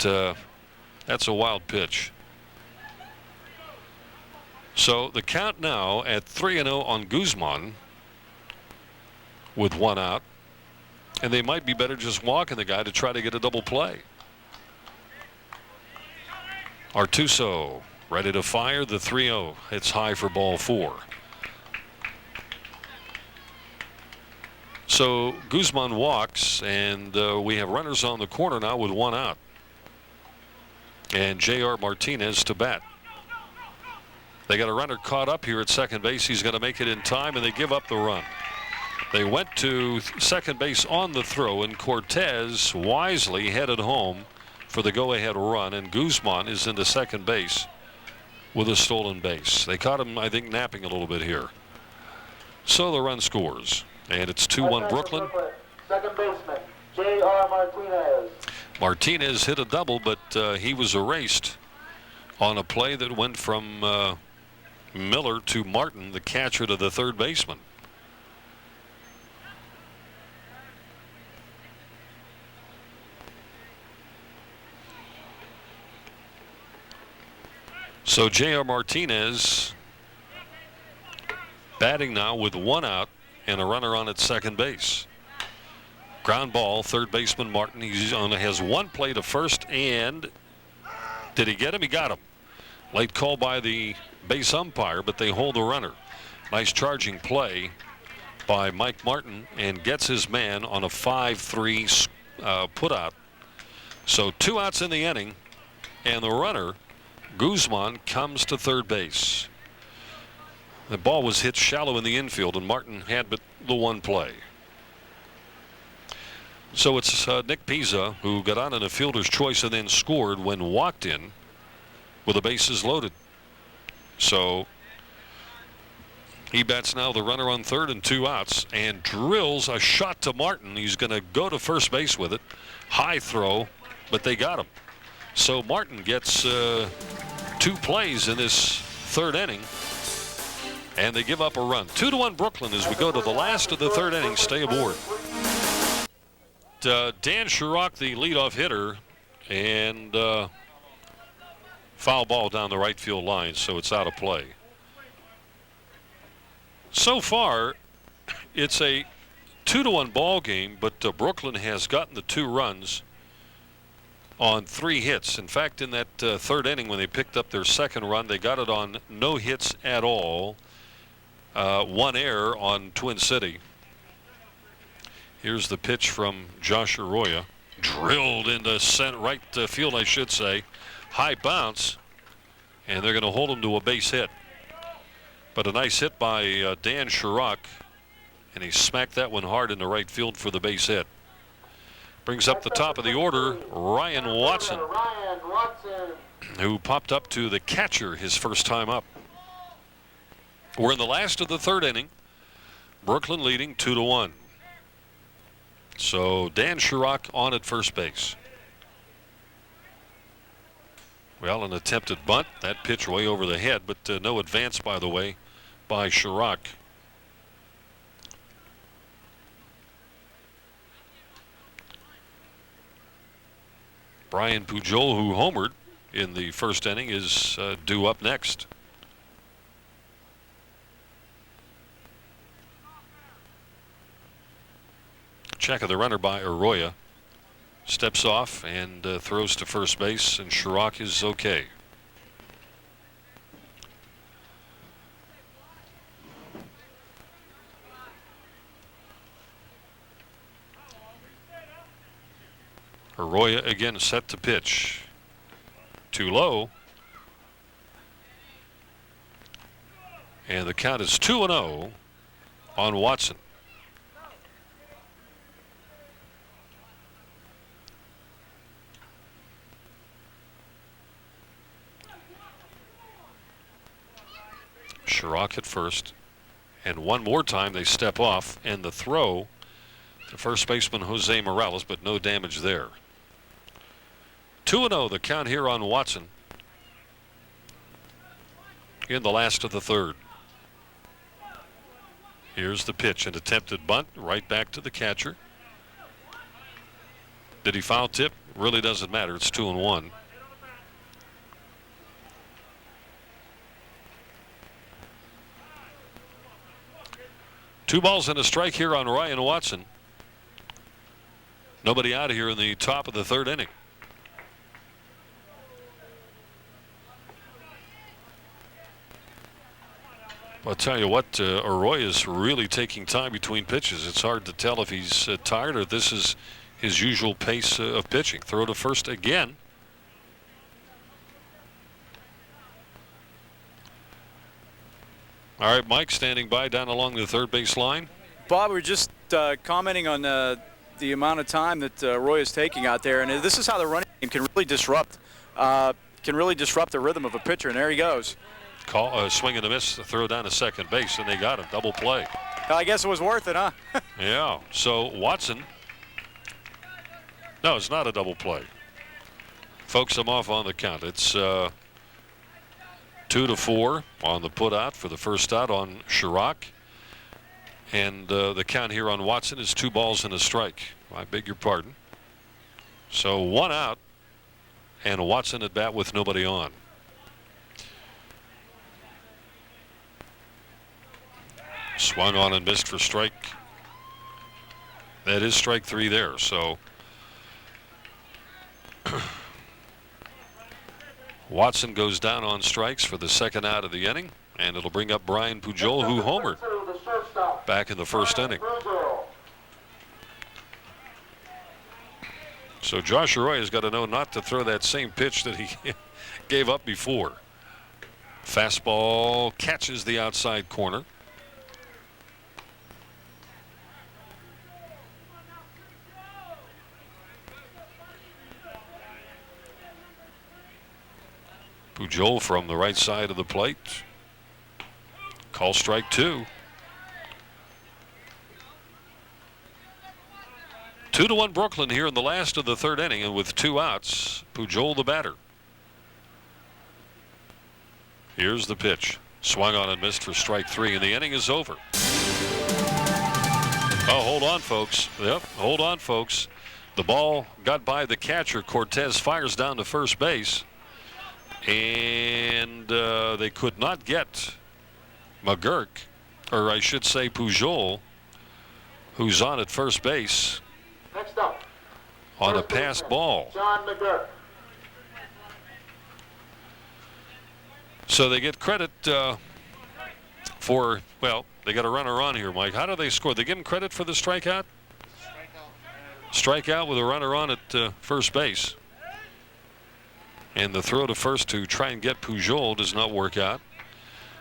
that's a wild pitch. So the count now at 3-0 on Guzman with 1 out. And they might be better just walking the guy to try to get a double play. Artuso ready to fire the 3-0. It's high for ball 4. So Guzman walks, and we have runners on the corner now with 1 out. And J.R. Martinez to bat. They got a runner caught up here at second base. He's going to make it in time, and they give up the run. They went to second base on the throw, and Cortez wisely headed home for the go-ahead run, and Guzman is into second base with a stolen base. They caught him, I think, napping a little bit here. So the run scores, and it's 2-1 Brooklyn. Second baseman, J.R. Martinez. Martinez hit a double, but he was erased on a play that went from Miller to Martin, the catcher, to the third baseman. So J.R. Martinez batting now with 1 out and a runner on at second base. Ground ball, third baseman Martin. He only has 1 play to first, and did he get him? He got him. Late call by the base umpire, but they hold the runner. Nice charging play by Mike Martin, and gets his man on a 5-3 put out. So 2 outs in the inning, and the runner Guzman comes to third base. The ball was hit shallow in the infield, and Martin had but the 1 play. So it's Nick Pizza who got on in a fielder's choice and then scored when walked in with the bases loaded. So he bats now the runner on third and 2 outs, and drills a shot to Martin. He's going to go to first base with it. High throw, but they got him. So Martin gets 2 plays in this third inning, and they give up a run. 2-1 Brooklyn as we go to the last of the third inning. Stay aboard. Dan Sherrock, the leadoff hitter, and foul ball down the right field line, so it's out of play. So far, it's a 2-1 ball game, but Brooklyn has gotten the 2 runs on 3 hits. In fact, in that third inning when they picked up their second run, they got it on no hits at all. 1 error on Twin City. Here's the pitch from Josh Arroyo. Drilled into right field, I should say. High bounce, and they're going to hold him to a base hit. But a nice hit by Dan Sherrock, and he smacked that one hard into right field for the base hit. Brings up the top of the order, Ryan Watson, who popped up to the catcher his first time up. We're in the last of the third inning. Brooklyn leading 2-1. So Dan Sherrock on at first base. Well, an attempted bunt. That pitch way over the head, but no advance, by the way, by Sherrock. Brian Pujol, who homered in the first inning, is due up next. Check of the runner by Arroyo. Steps off and throws to first base, and Sherrock is okay. Arroyo again set to pitch. Too low. And the count is 2-0 on Watson. Sherrock at first, and one more time they step off, and the throw to first baseman Jose Morales, but no damage there. 2-0 the count here on Watson in the last of the third. Here's the pitch, an attempted bunt right back to the catcher. Did he foul tip? Really doesn't matter. It's 2-1. Two balls and a strike here on Ryan Watson. Nobody out of here in the top of the third inning. I'll tell you what, Arroyo is really taking time between pitches. It's hard to tell if he's tired or if this is his usual pace of pitching. Throw to first again. All right, Mike standing by down along the third base line. Bob, we were just commenting on the amount of time that Roy is taking out there, and this is how the running game can really disrupt the rhythm of a pitcher. And there he goes. Swing and a miss, throw down to second base, and they got him. Double play. I guess it was worth it, huh? Yeah. So Watson. No, it's not a double play. Folks, I'm off on the count. It's 2-4 on the put out for the first out on Chirac. And the count here on Watson is 2 balls and a strike. I beg your pardon. So 1 out and Watson at bat with nobody on. Swung on and missed for strike. That is strike 3 there. So Watson goes down on strikes for the second out of the inning, and it'll bring up Brian Pujol, who homered back in the first inning. So Josh Arroyo has got to know not to throw that same pitch that he gave up before. Fastball catches the outside corner. Pujol from the right side of the plate. Call strike 2. 2-1 Brooklyn here in the last of the third inning, and with 2 outs, Pujol the batter. Here's the pitch. Swung on and missed for strike 3, and the inning is over. Oh, hold on, folks. Yep, hold on, folks. The ball got by the catcher. Cortez fires down to first base. And they could not get McGurk, or I should say Pujol, who's on at first base. Next up, On a passed ball. John McGurk. So they get credit for, well, they got a runner on here, Mike. How do they score? They give him credit for the strikeout? Strikeout with a runner on at first base. And the throw to first to try and get Pujol does not work out.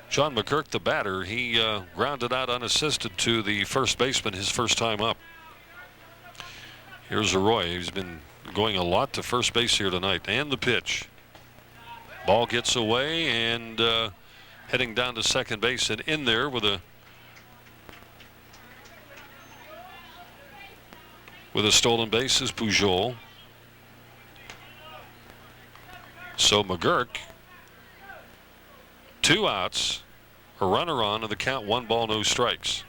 John McGurk, the batter, he grounded out unassisted to the first baseman his first time up. Here's Arroyo. He's been going a lot to first base here tonight. And the pitch. Ball gets away and heading down to second base, and in there with a stolen base is Pujol. So McGurk, 2 outs, a runner on, and the count 1 ball, no strikes.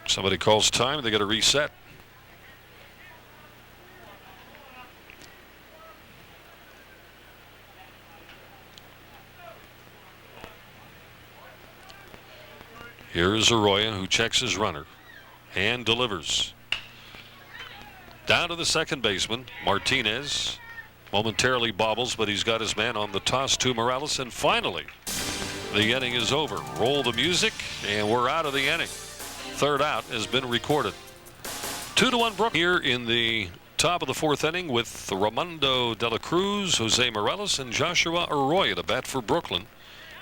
Somebody calls time, they got to reset. Here is Arroyo, who checks his runner and delivers. Down to the second baseman, Martinez. Momentarily bobbles, but he's got his man on the toss to Morales, and finally the inning is over. Roll the music, and we're out of the inning. Third out has been recorded. 2-1 Brooklyn here in the top of the fourth inning with Raimundo De La Cruz, Jose Morales, and Joshua Arroyo to bat for Brooklyn.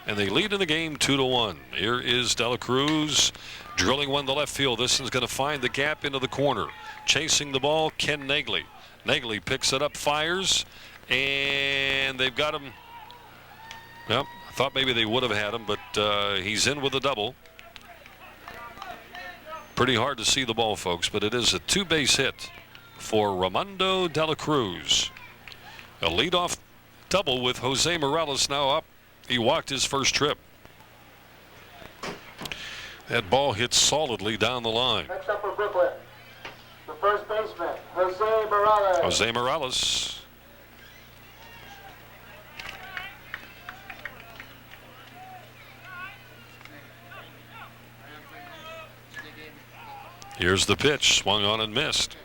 And they lead in the game 2-1. Here is De La Cruz drilling one to left field. This one's going to find the gap into the corner. Chasing the ball, Ken Nagley. Nagley picks it up, fires, and they've got him. Well, I thought maybe they would have had him, but he's in with a double. Pretty hard to see the ball, folks, but it is a 2-base hit for Raimundo De La Cruz. A leadoff double with Jose Morales now up. He walked his first trip. That ball hits solidly down the line. Next up for Brooklyn, the first baseman, Jose Morales. Jose Morales. Here's the pitch, swung on and missed.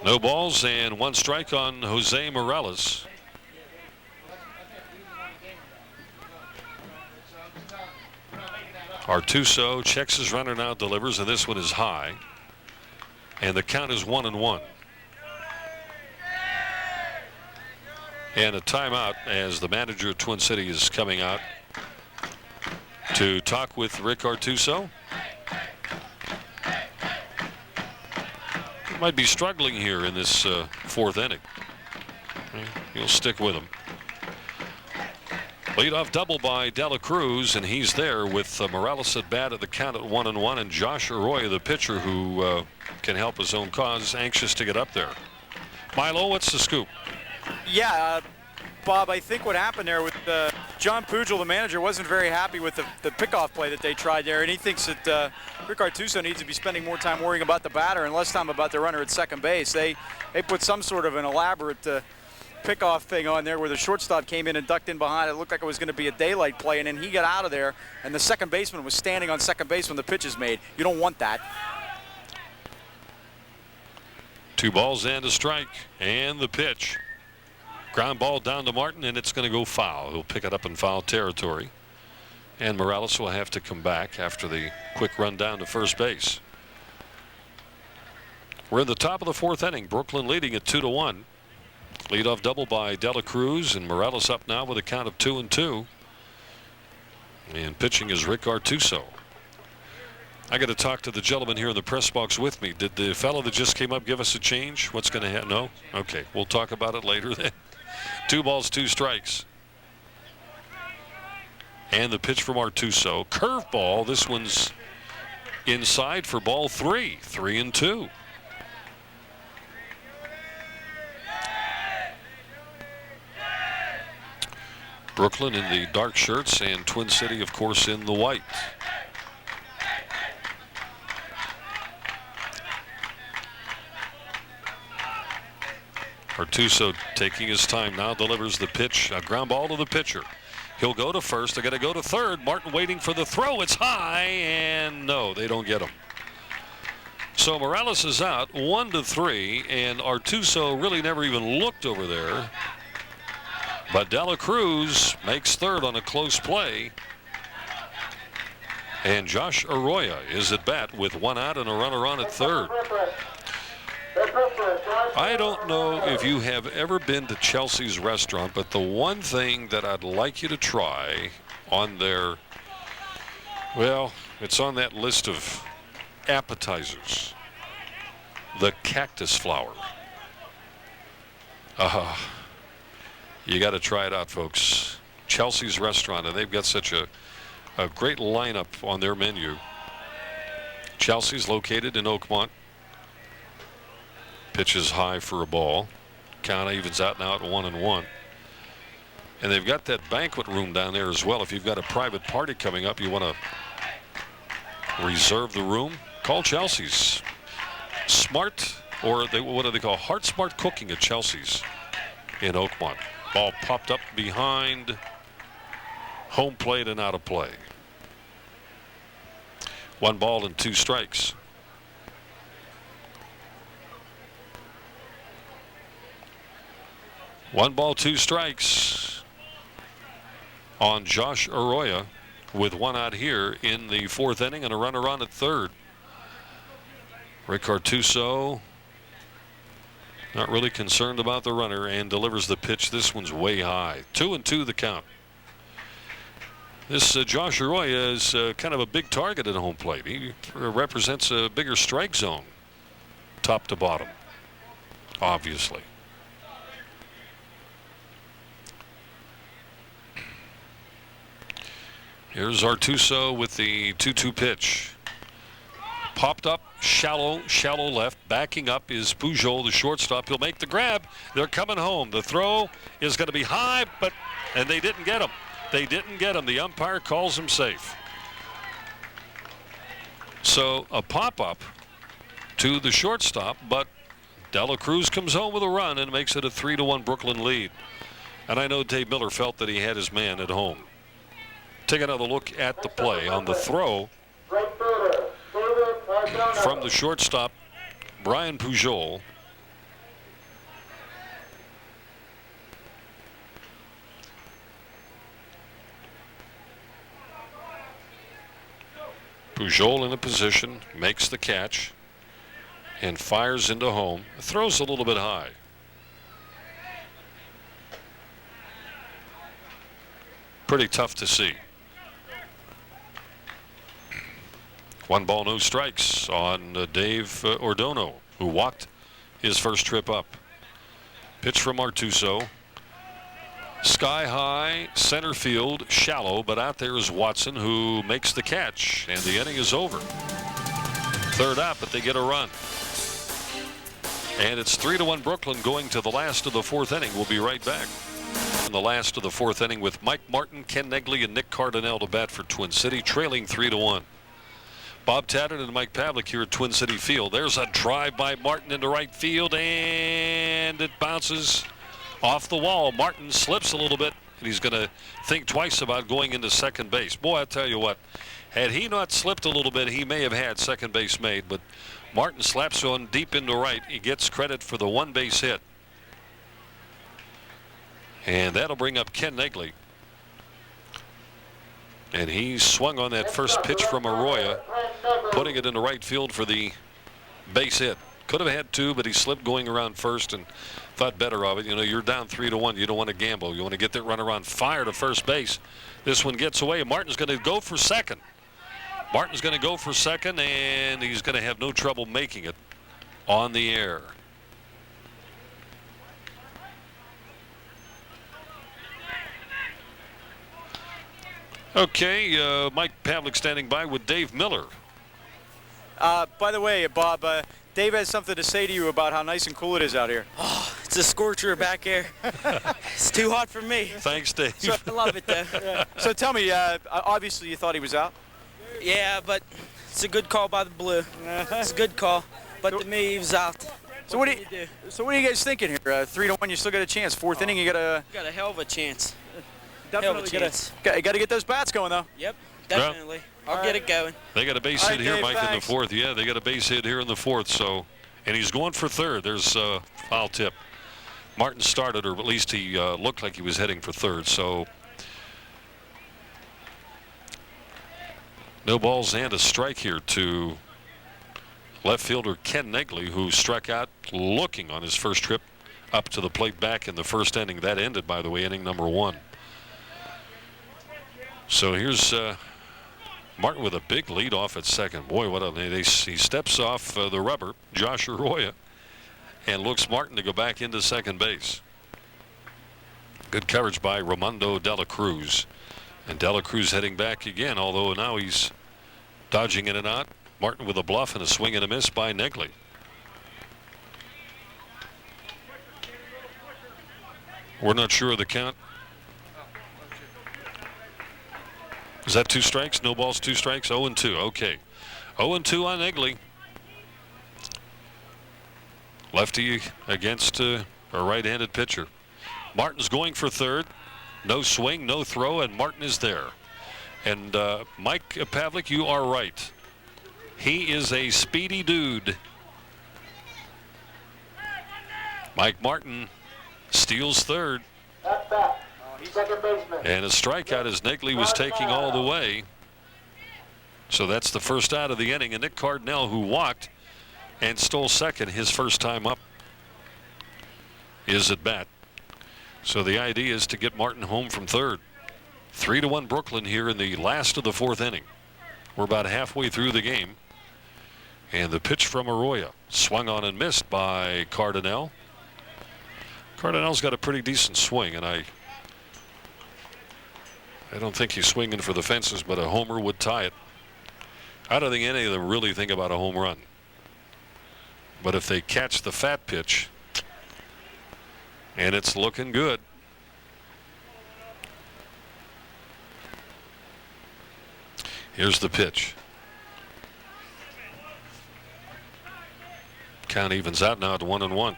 No balls and one strike on Jose Morales. Artuso checks his runner now, delivers, and this one is high. And the count is 1-1. And a timeout as the manager of Twin City is coming out to talk with Rick Artuso. Might be struggling here in this fourth inning. He'll stick with him. Leadoff double by Dela Cruz, and he's there with Morales at bat at the count at 1-1, and Josh Arroyo, the pitcher who can help his own cause, anxious to get up there. Milo, what's the scoop? Yeah, Bob, I think what happened there with John Pugel, the manager, wasn't very happy with the pickoff play that they tried there, and he thinks that Rick Artuso needs to be spending more time worrying about the batter and less time about the runner at second base. They put some sort of an elaborate pickoff thing on there where the shortstop came in and ducked in behind. It looked like it was going to be a daylight play, and then he got out of there, and the second baseman was standing on second base when the pitch is made. You don't want that. 2 balls and a strike, and the pitch. Ground ball down to Martin, and it's going to go foul. He'll pick it up in foul territory. And Morales will have to come back after the quick run down to first base. We're in the top of the fourth inning. Brooklyn leading at 2-1. Leadoff double by Dela Cruz, and Morales up now with a count of 2-2. And pitching is Rick Artuso. I got to talk to the gentleman here in the press box with me. Did the fellow that just came up give us a change? What's going to happen? No? Okay, we'll talk about it later then. 2 balls, 2 strikes. And the pitch from Artuso. Curveball. This one's inside for ball 3. 3-2. Brooklyn in the dark shirts and Twin City, of course, in the white. Artuso taking his time now, delivers the pitch, a ground ball to the pitcher. He'll go to first. They're going to go to third. Martin waiting for the throw. It's high, and no, they don't get him. So Morales is out 1-3, and Artuso really never even looked over there. But Dela Cruz makes third on a close play. And Josh Arroyo is at bat with 1 out and a runner on at third. I don't know if you have ever been to Chelsea's restaurant, but the one thing that I'd like you to try on their, well, it's on that list of appetizers, the cactus flower. You got to try it out, folks. Chelsea's restaurant, and they've got such a great lineup on their menu. Chelsea's located in Oakmont. Pitch is high for a ball. Count evens out now at 1-1. And they've got that banquet room down there as well. If you've got a private party coming up, you want to reserve the room, call Chelsea's. Smart, or what do they call, Heart Smart Cooking at Chelsea's in Oakmont. Ball popped up behind home plate and out of play. 1 ball and 2 strikes. One ball, 2 strikes on Josh Arroyo with 1 out here in the fourth inning and a runner on at third. Rick Artuso not really concerned about the runner and delivers the pitch. This one's way high. 2-2 the count. This Josh Arroyo is kind of a big target at home plate. He represents a bigger strike zone, top to bottom, obviously. Here's Artuso with the 2-2 pitch. Popped up, shallow left. Backing up is Pujol, the shortstop. He'll make the grab. They're coming home. The throw is going to be high, and they didn't get him. They didn't get him. The umpire calls him safe. So a pop-up to the shortstop, but De La Cruz comes home with a run and makes it a 3-1 Brooklyn lead. And I know Dave Miller felt that he had his man at home. Take another look at the play on the throw from the shortstop, Brian Pujol. Pujol in a position, makes the catch, and fires into home. Throws a little bit high. Pretty tough to see. 1 ball, no strikes on Dave Ordono, who walked his first trip up. Pitch from Artuso. Sky high, center field, shallow, but out there is Watson, who makes the catch, and the inning is over. Third out, but they get a run. And it's 3-1 Brooklyn going to the last of the fourth inning. We'll be right back. In the last of the fourth inning with Mike Martin, Ken Negley, and Nick Cardinale to bat for Twin City, trailing 3-1. Bob Tattert and Mike Pavlik here at Twin City Field. There's a drive by Martin into right field, and it bounces off the wall. Martin slips a little bit, and he's going to think twice about going into second base. Boy, I tell you what, had he not slipped a little bit, he may have had second base made, but Martin slaps on deep into right. He gets credit for the one-base hit. And that'll bring up Ken Negley. And he swung on that first pitch from Arroyo, putting it into right field for the base hit. Could have had 2, but he slipped going around first and thought better of it. You know, you're down 3-1. You don't want to gamble. You want to get that runner on fire to first base. This one gets away. Martin's going to go for second. Martin's going to go for second, and he's going to have no trouble making it on the air. Okay, Mike Pavlik standing by with Dave Miller. By the way, Bob, Dave has something to say to you about how nice and cool it is out here. Oh, it's a scorcher back here. It's too hot for me. Thanks, Dave. So, I love it, though. Yeah. So tell me, obviously you thought he was out? Yeah, but it's a good call by the Blue. It's a good call, but to me, he was out. So what are you guys thinking here? 3-1, you still got a chance. Fourth inning, you got a hell of a chance. definitely got to get those bats going though. Yep, definitely. I'll get it going. They got a base hit here, Dave, Mike, in the thanks. fourth. Yeah, they got a base hit here in the fourth. So, and he's going for third. There's a foul tip. Martin started, or at least he looked like he was heading for third. So, no balls and a strike here to left fielder Ken Negley, who struck out looking on his first trip up to the plate back in the first inning. That ended, by the way, inning number 1. So here's Martin with a big lead off at second. Boy, what he steps off the rubber, Josh Arroyo, and looks Martin to go back into second base. Good coverage by Raimondo De La Cruz. And De La Cruz heading back again, although now he's dodging in and out. Martin with a bluff and a swing and a miss by Negley. We're not sure of the count. Is that 2 strikes? No balls, 2 strikes? 0-2. Okay. 0-2 on Negley. Lefty against a right-handed pitcher. Martin's going for third. No swing, no throw, and Martin is there. And Mike Pavlik, you are right. He is a speedy dude. Mike Martin steals third. Second baseman. And a strikeout as Negley was taking all the way. So that's the first out of the inning. And Nick Cardinale, who walked and stole second his first time up, is at bat. So the idea is to get Martin home from third. 3-1 Brooklyn here in the last of the fourth inning. We're about halfway through the game. And the pitch from Arroyo, swung on and missed by Cardinale. Cardinale's got a pretty decent swing, and I don't think he's swinging for the fences, but a homer would tie it. I don't think any of them really think about a home run. But if they catch the fat pitch, and it's looking good. Here's the pitch. Count evens out now at 1-1.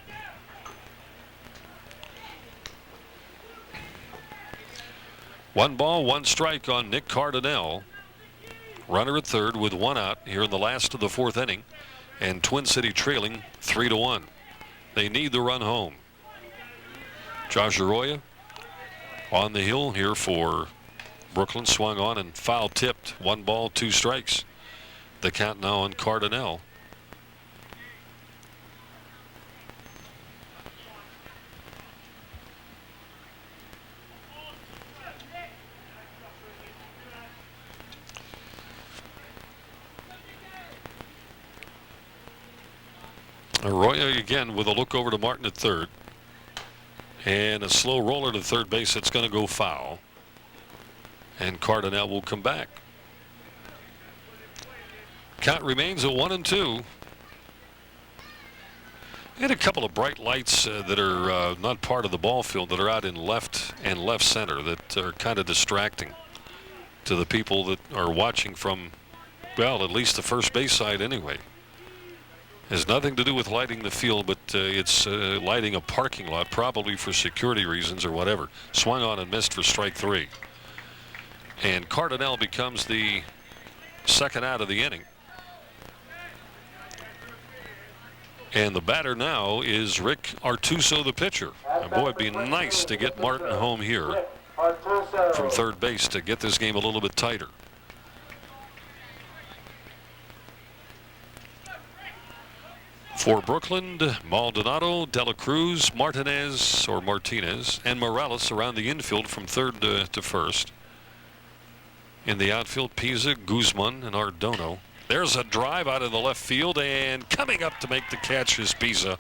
One ball, one strike on Nick Cardinale. Runner at third with one out here in the last of the fourth inning, and Twin City trailing 3-1. They need the run home. Josh Arroyo on the hill here for Brooklyn, swung on and foul tipped. One ball, two strikes. The count now on Cardinale. Arroyo again with a look over to Martin at third. And a slow roller to third base. It's going to go foul. And Cardinale will come back. Count remains at 1-2. We had a couple of bright lights that are not part of the ball field that are out in left and left center that are kind of distracting to the people that are watching from, well, at least the first base side anyway. Has nothing to do with lighting the field, but it's lighting a parking lot, probably for security reasons or whatever. Swung on and missed for strike three. And Cardinale becomes the second out of the inning. And the batter now is Rick Artuso, the pitcher. And boy, it'd be nice to get Martin home here from third base to get this game a little bit tighter. For Brooklyn, Maldonado, Dela Cruz, Martinez, and Morales around the infield from third to first. In the outfield, Pisa, Guzman, and Ardono. There's a drive out of the left field, and coming up to make the catch is Pisa.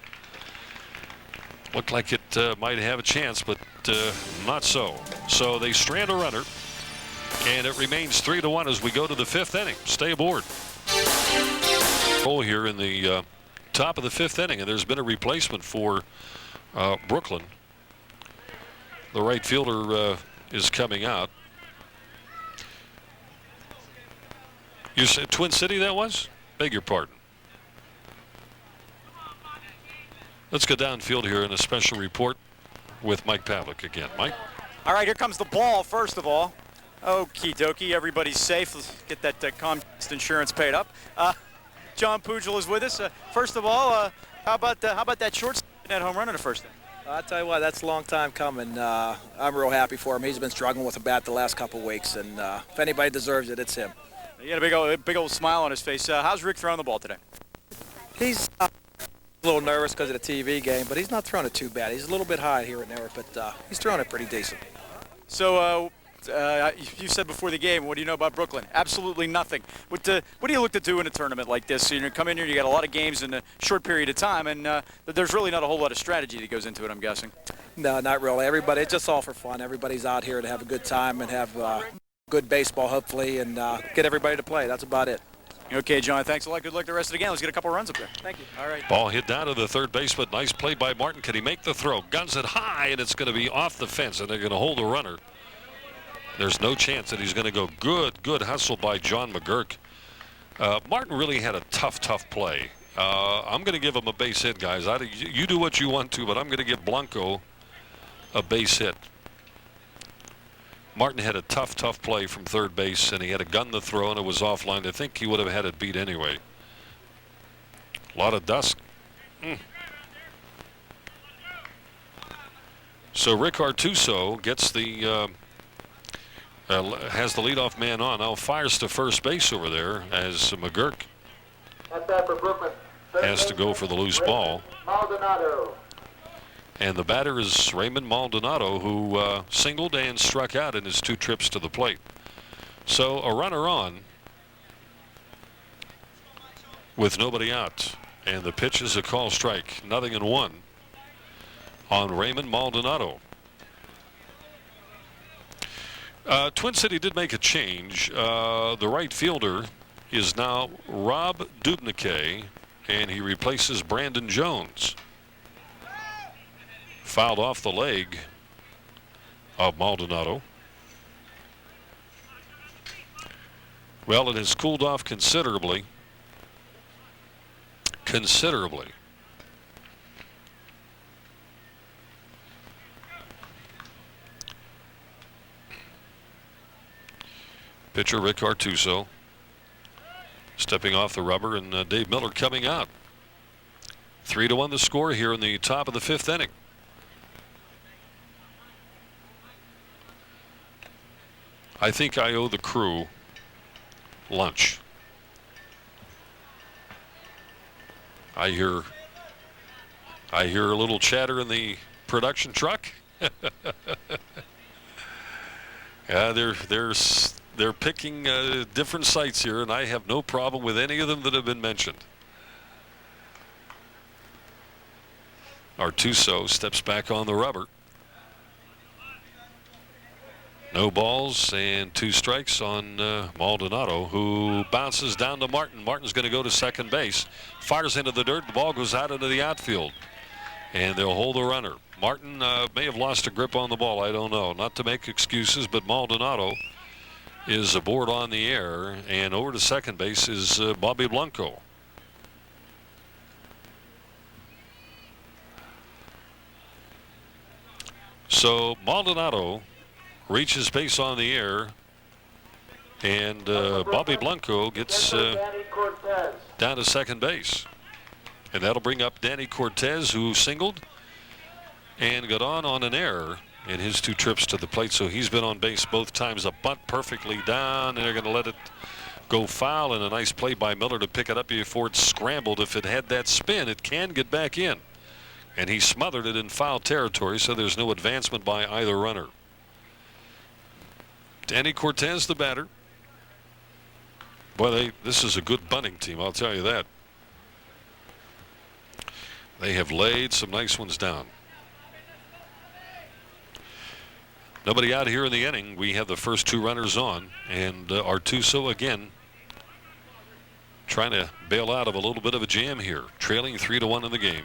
Looked like it might have a chance, but not so. So they strand a runner, and it remains 3-1 as we go to the fifth inning. Stay aboard. Goal here in the top of the fifth inning, and there's been a replacement for Brooklyn. The right fielder is coming out. You said Twin City that was? Beg your pardon. Let's go downfield here in a special report with Mike Pavlik again. Mike? All right, here comes the ball, first of all. Okie dokie, everybody's safe. Let's get that Comcast insurance paid up. John Pugel is with us. First of all, how about that short that home run in the first inning? I'll tell you what, that's a long time coming. I'm real happy for him. He's been struggling with a bat the last couple of weeks, and if anybody deserves it, it's him. He had a big old smile on his face. How's Rick throwing the ball today? He's a little nervous because of the TV game, but he's not throwing it too bad. He's a little bit high here and there, but he's throwing it pretty decent. So you said before the game, what do you know about Brooklyn? Absolutely nothing. What do you look to do in a tournament like this? So, you come in here, you got a lot of games in a short period of time, and there's really not a whole lot of strategy that goes into it, I'm guessing. No, not really. It's just all for fun. Everybody's out here to have a good time and have good baseball, hopefully, and get everybody to play. That's about it. Okay, John, thanks a lot. Good luck the rest of the game. Let's get a couple runs up there. Thank you. All right. Ball hit down to the third baseman. Nice play by Martin. Can he make the throw? Guns it high, and it's going to be off the fence, and they're going to hold the runner. There's no chance that he's going to go. Good hustle by John McGurk. Martin really had a tough play. I'm going to give him a base hit, guys. You do what you want to, but I'm going to give Blanco a base hit. Martin had a tough play from third base, and he had a gun to throw, and it was offline. I think he would have had it beat anyway. A lot of dust. So Rick Artuso gets the has the leadoff man on. Now fires to first base over there as McGurk has to go for the loose ball. Maldonado. And the batter is Raymond Maldonado, who singled and struck out in his 2 trips to the plate. So a runner on with nobody out. And the pitch is a call strike. 0-1 on Raymond Maldonado. Twin City did make a change. The right fielder is now Rob Dubnicke, and he replaces Brandon Jones. Fouled off the leg of Maldonado. Well, it has cooled off considerably. Pitcher Rick Artuso stepping off the rubber, and Dave Miller coming out. 3-1 the score here in the top of the 5th inning. I think I owe the crew lunch. I hear a little chatter in the production truck. They're picking different sites here, and I have no problem with any of them that have been mentioned. Artuso steps back on the rubber. No balls and 2 strikes on Maldonado, who bounces down to Martin. Martin's going to go to second base. Fires into the dirt. The ball goes out into the outfield. And they'll hold the runner. Martin may have lost a grip on the ball. I don't know. Not to make excuses, but Maldonado is aboard on the air. And over to second base is Bobby Blanco. So Maldonado reaches base on the air, and Bobby Blanco gets down to second base. And that'll bring up Danny Cortez, who singled and got on an error in his 2 trips to the plate. So he's been on base both times. A bunt perfectly down, and they're going to let it go foul, and a nice play by Miller to pick it up before it scrambled. If it had that spin, it can get back in. And he smothered it in foul territory, so there's no advancement by either runner. Danny Cortez, the batter. Boy, this is a good bunting team, I'll tell you that. They have laid some nice ones down. Nobody out here in the inning. We have the first 2 runners on, and Artuso again trying to bail out of a little bit of a jam here, trailing 3-1 in the game.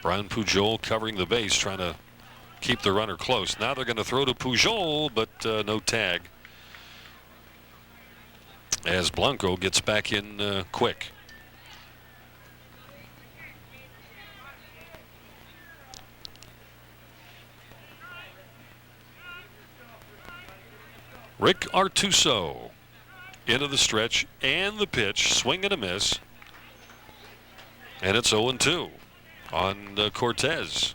Brian Pujol covering the base, trying to keep the runner close. Now they're going to throw to Pujol, but no tag, as Blanco gets back in quick. Rick Artuso into the stretch and the pitch, swing and a miss, and it's 0-2 on Cortez.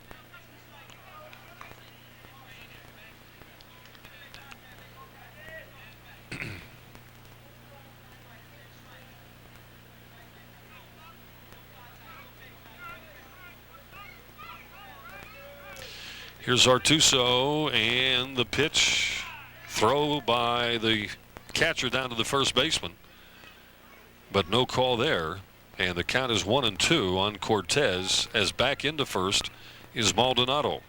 Here's Artuso, and the pitch, throw by the catcher down to the first baseman, but no call there, and the count is 1-2 on Cortez, as back into first is Maldonado.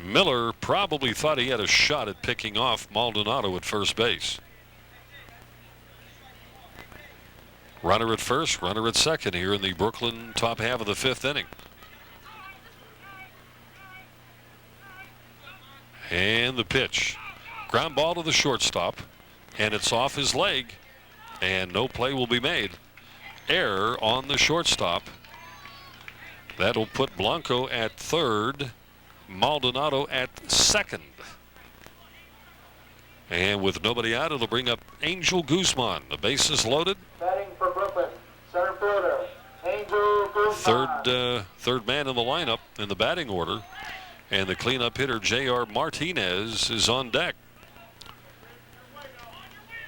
Miller probably thought he had a shot at picking off Maldonado at first base. Runner at first, runner at second here in the Brooklyn top half of the 5th inning. And the pitch. Ground ball to the shortstop, and it's off his leg, and no play will be made. Error on the shortstop. That'll put Blanco at third, Maldonado at second. And with nobody out, it'll bring up Angel Guzman. The base is loaded. Batting for Brooklyn, center fielder, Angel Guzman. Third man in the lineup in the batting order. And the cleanup hitter, J.R. Martinez, is on deck.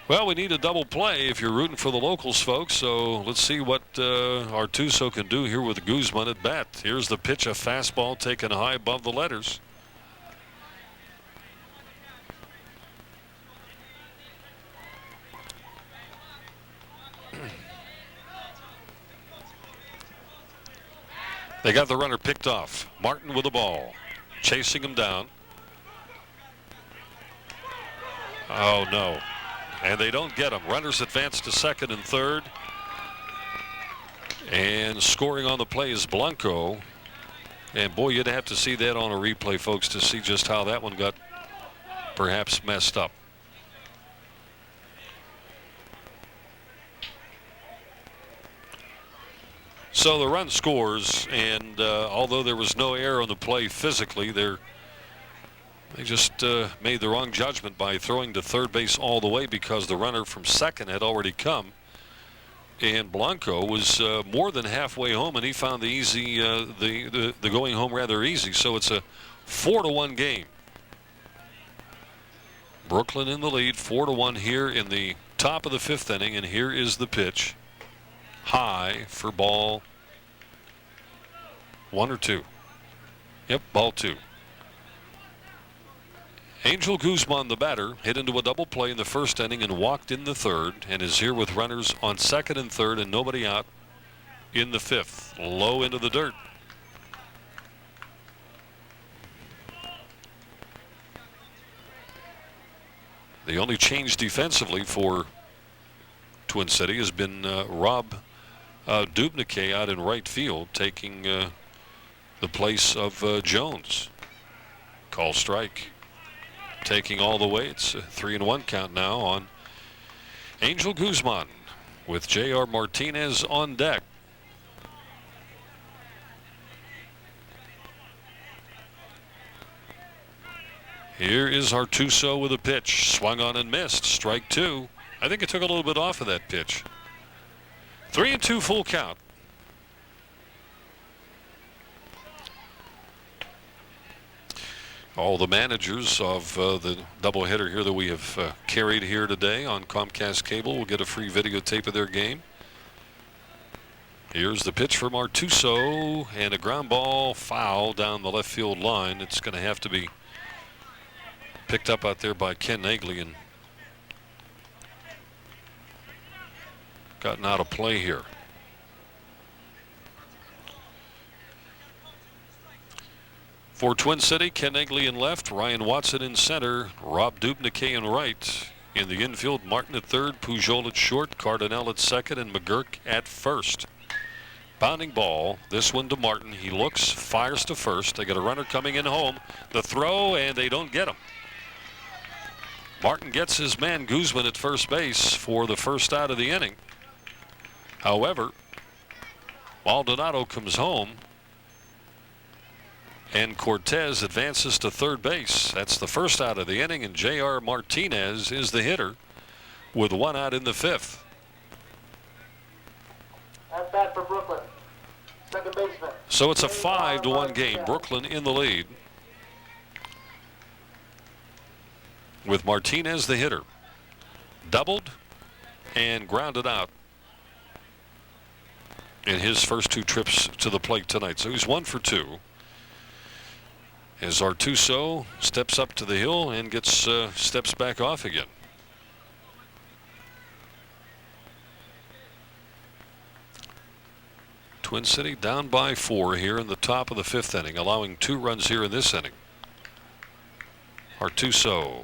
Well, we need a double play if you're rooting for the locals, folks. So let's see what Artuso can do here with Guzman at bat. Here's the pitch, a fastball taken high above the letters. They got the runner picked off. Martin with the ball, chasing him down. Oh, no. And they don't get him. Runners advance to second and third. And scoring on the play is Blanco. And, boy, you'd have to see that on a replay, folks, to see just how that one got perhaps messed up. So the run scores, and although there was no error on the play physically, they just made the wrong judgment by throwing to third base all the way because the runner from second had already come. And Blanco was more than halfway home, and he found the easy, the going home rather easy. So it's a 4-1 game. Brooklyn in the lead, 4-1 here in the top of the fifth inning, and here is the pitch. High for ball 1 or 2. Yep, ball 2. Angel Guzman, the batter, hit into a double play in the first inning and walked in the third, and is here with runners on second and third and nobody out in the fifth. Low into the dirt. The only change defensively for Twin City has been Rob Dubnyk out in right field, taking the place of Jones. Call strike. Taking all the way. It's a 3-1 count now on Angel Guzman with J.R. Martinez on deck. Here is Artuso with a pitch. Swung on and missed. Strike 2. I think it took a little bit off of that pitch. 3-2 full count. All the managers of the doubleheader here that we have carried here today on Comcast Cable will get a free videotape of their game. Here's the pitch from Artuso, and a ground ball foul down the left field line. It's going to have to be picked up out there by Ken Nagley and gotten out of play here. For Twin City, Ken Nagley in left, Ryan Watson in center, Rob Dubnyk in right. In the infield, Martin at third, Pujol at short, Cardinal at second, and McGurk at first. Bounding ball, this one to Martin. He looks, fires to first. They got a runner coming in home. The throw, and they don't get him. Martin gets his man Guzman at first base for the first out of the inning. However, Maldonado comes home, and Cortez advances to third base. That's the first out of the inning, and J.R. Martinez is the hitter with one out in the fifth. At bat for Brooklyn. Second baseman. So it's a 5-1 game. Brooklyn in the lead with Martinez the hitter. Doubled and grounded out in his first 2 trips to the plate tonight. So he's 1 for 2. As Artuso steps up to the hill and gets steps back off again. Twin City down by 4 here in the top of the fifth inning, allowing 2 runs here in this inning. Artuso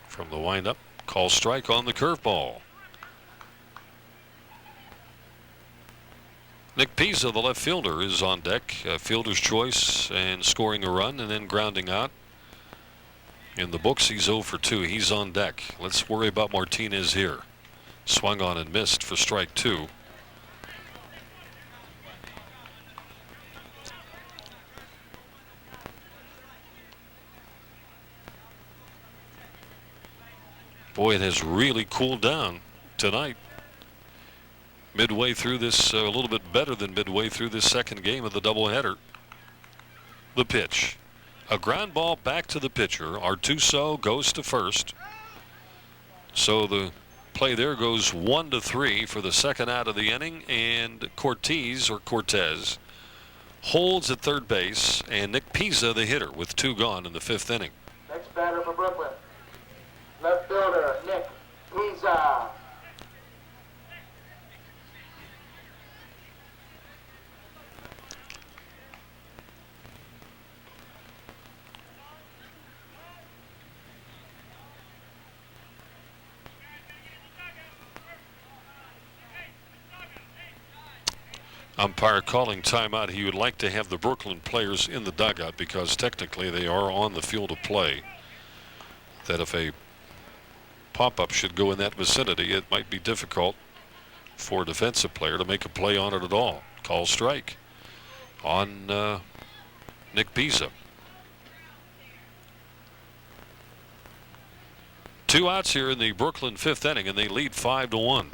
from the windup, call strike on the curveball. Nick Pizza, the left fielder, is on deck. Fielder's choice and scoring a run and then grounding out. In the books, he's 0 for 2. He's on deck. Let's worry about Martinez here. Swung on and missed for strike 2. Boy, it has really cooled down tonight. Midway through this, a little bit better than midway through this second game of the doubleheader. The pitch. A ground ball back to the pitcher. Artuso goes to first. So the play there goes 1-3 for the second out of the inning, and Cortez holds at third base, and Nick Pizza the hitter with 2 gone in the fifth inning. Next batter for Brooklyn. Left fielder, Nick Pizza. Umpire calling timeout. He would like to have the Brooklyn players in the dugout because technically they are on the field of play. That if a pop-up should go in that vicinity, it might be difficult for a defensive player to make a play on it at all. Call strike on Nick Pisa. 2 outs here in the Brooklyn 5th inning, and they lead 5-1.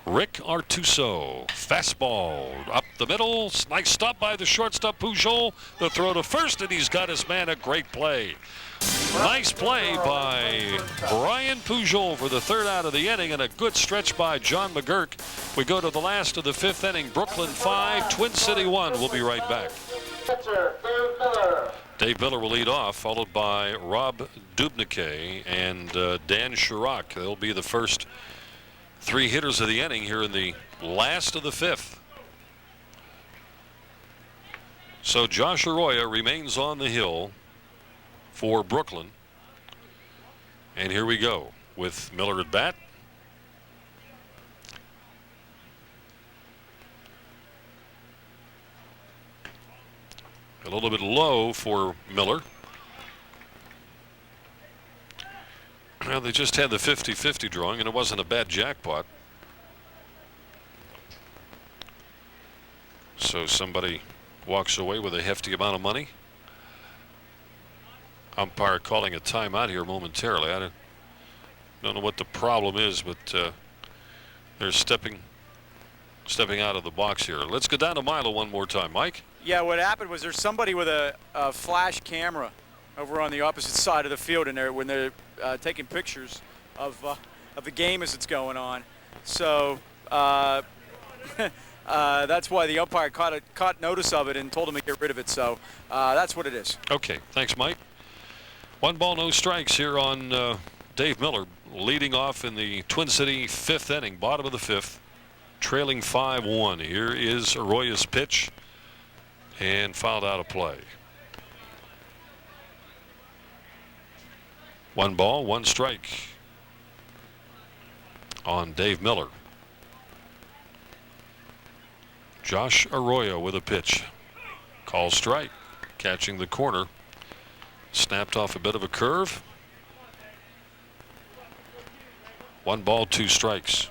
Rick Artuso, fastball up the middle. Nice stop by the shortstop Pujol. The throw to first, and he's got his man. A great play. Nice play by Brian Pujol for the 3rd out of the inning, and a good stretch by John McGurk. We go to the last of the 5th inning. Brooklyn 5, Twin City 1. We'll be right back. Pitcher, Dave Miller. Dave Miller will lead off, followed by Rob Dubnicke and Dan Chirac. They'll be the first 3 hitters of the inning here in the last of the 5th. So Josh Arroyo remains on the hill for Brooklyn. And here we go with Miller at bat. A little bit low for Miller. Well, they just had the 50-50 drawing, and it wasn't a bad jackpot. So somebody walks away with a hefty amount of money. Umpire calling a timeout here momentarily. I don't know what the problem is, but they're stepping out of the box here. Let's go down to Milo one more time, Mike. Yeah, what happened was there's somebody with a flash camera over on the opposite side of the field, and when they're taking pictures of the game as it's going on. So that's why the umpire caught notice of it and told him to get rid of it. So that's what it is. Okay, thanks, Mike. 1 ball, no strikes here on Dave Miller, leading off in the Twin City 5th inning, bottom of the 5th, trailing 5-1. Here is Arroyo's pitch, and fouled out of play. 1 ball, 1 strike on Dave Miller. Josh Arroyo with a pitch. Call strike. Catching the corner. Snapped off a bit of a curve. 1 ball, 2 strikes.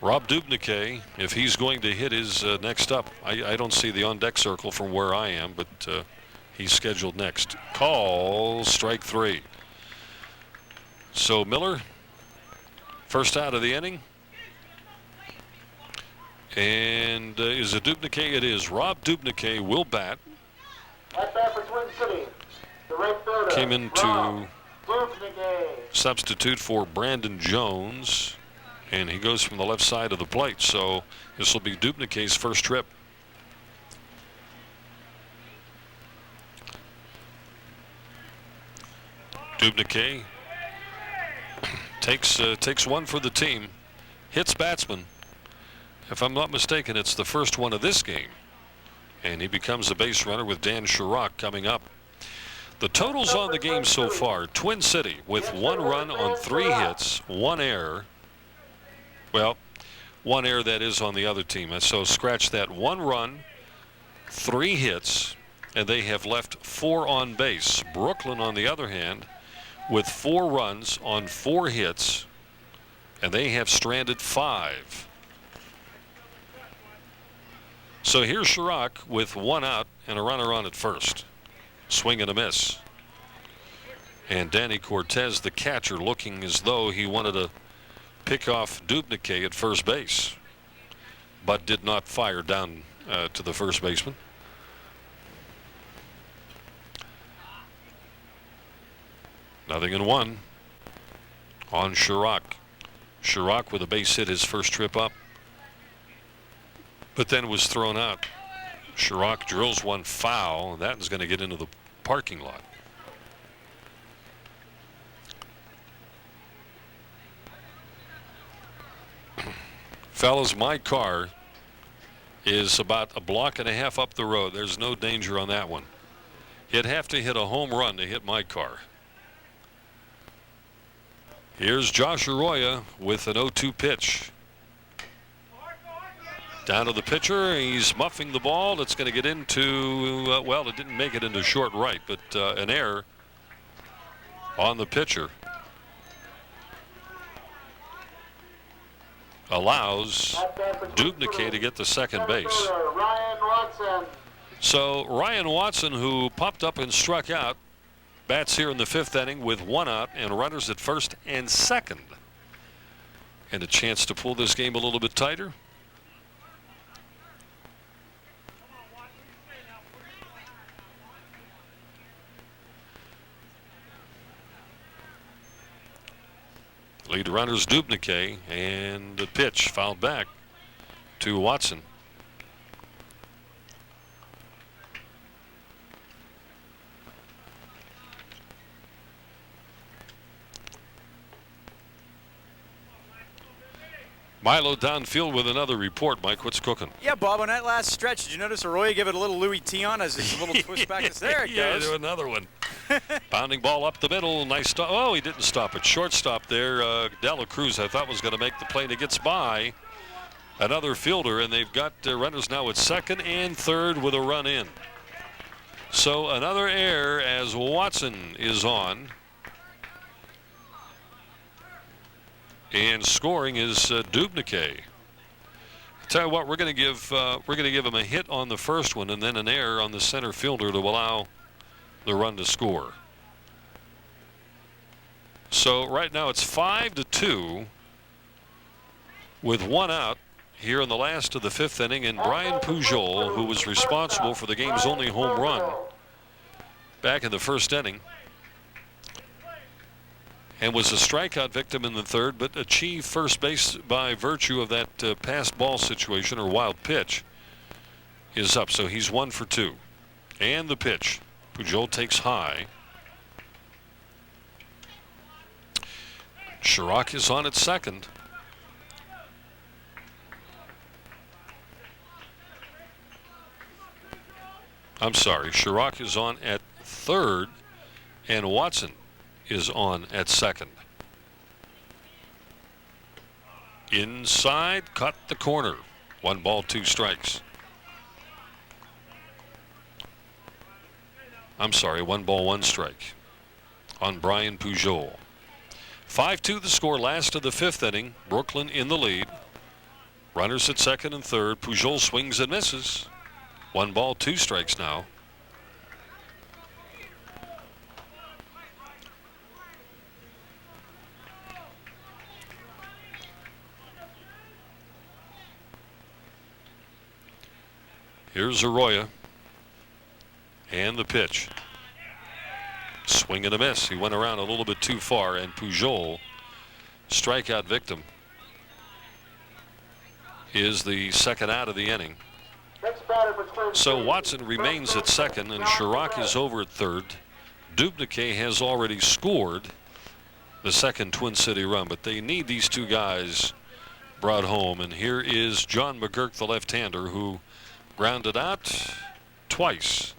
Rob Dubnicke, if he's going to hit his next up, I don't see the on-deck circle from where I am, but he's scheduled next. Call strike 3. So Miller, first out of the inning. And is it Dubnicke? It is. Rob Dubnicke will bat. At bat for Twin City, the right fielder. Came in to Rob Dubnicke. substitute for Brandon Jones. And he goes from the left side of the plate. So this will be Dubnicke's first trip. Dubnicke takes one for the team. Hits batsman. If I'm not mistaken, it's the first one of this game. And he becomes a base runner with Dan Chirac coming up. The totals on the game so far, Twin City with 1 run on 3 hits, 1 error. Well, 1 error that is on the other team. So scratch that. 1 run, 3 hits, and they have left 4 on base. Brooklyn, on the other hand, with 4 runs on 4 hits, and they have stranded 5. So here's Chirac with 1 out and a runner on at first. Swing and a miss. And Danny Cortez, the catcher, looking as though he wanted to pick off Dubnicke at first base, but did not fire down to the first baseman. Nothing in 1 on Chirac. Chirac with a base hit his first trip up, but then was thrown out. Chirac drills 1 foul, and that is going to get into the parking lot. Fellas, my car is about a block and a half up the road. There's no danger on that one. You'd have to hit a home run to hit my car. Here's Josh Arroyo with an 0-2 pitch. Down to the pitcher. He's muffing the ball. It's going to get into, well, it didn't make it into short right, but an error on the pitcher allows Dubniquet to get to second base. Ryan Watson. So Ryan Watson, who popped up and struck out, bats here in the 5th inning with 1 out and runners at first and second. And a chance to pull this game a little bit tighter. Lead runners Dubniquet, and the pitch fouled back to Watson. Milo downfield with another report. Mike, what's cooking? Yeah, Bob, on that last stretch, did you notice Arroyo give it a little Louis T on as his little twist back? There it Yeah, goes. do another one. Pounding ball up the middle. Nice stop. Oh, he didn't stop it. Shortstop there. Dela Cruz, I thought, was going to make the play, and it gets by another fielder, and they've got runners now at second and third with a run in. So another error as Watson is on. And scoring is Dubniquet. Tell you what, we're going to give him a hit on the first one and then an error on the center fielder to allow the run to score. So right now it's 5-2 with 1 out here in the last of the 5th inning, and Brian Pujol, who was responsible for the game's only home run back in the 1st inning, and was a strikeout victim in the 3rd, but achieved first base by virtue of that passed ball situation or wild pitch, is up. So he's 1 for 2. And the pitch. Pujol takes high. Chirac is on at second. I'm sorry, Chirac is on at third, and Watson is on at second. Inside, cut the corner. 1 ball, 2 strikes. I'm sorry, 1 ball, 1 strike on Brian Pujol. 5-2 the score, last of the 5th inning. Brooklyn in the lead. Runners at second and third. Pujol swings and misses. 1 ball, 2 strikes now. Here's Arroyo. And the pitch. Swing and a miss. He went around a little bit too far, and Pujol, strikeout victim, is the second out of the inning. So Watson remains at second, and Chirac is over at third. Dubniquet has already scored the second Twin City run, but they need these 2 guys brought home. And here is John McGurk, the left-hander, who grounded out twice.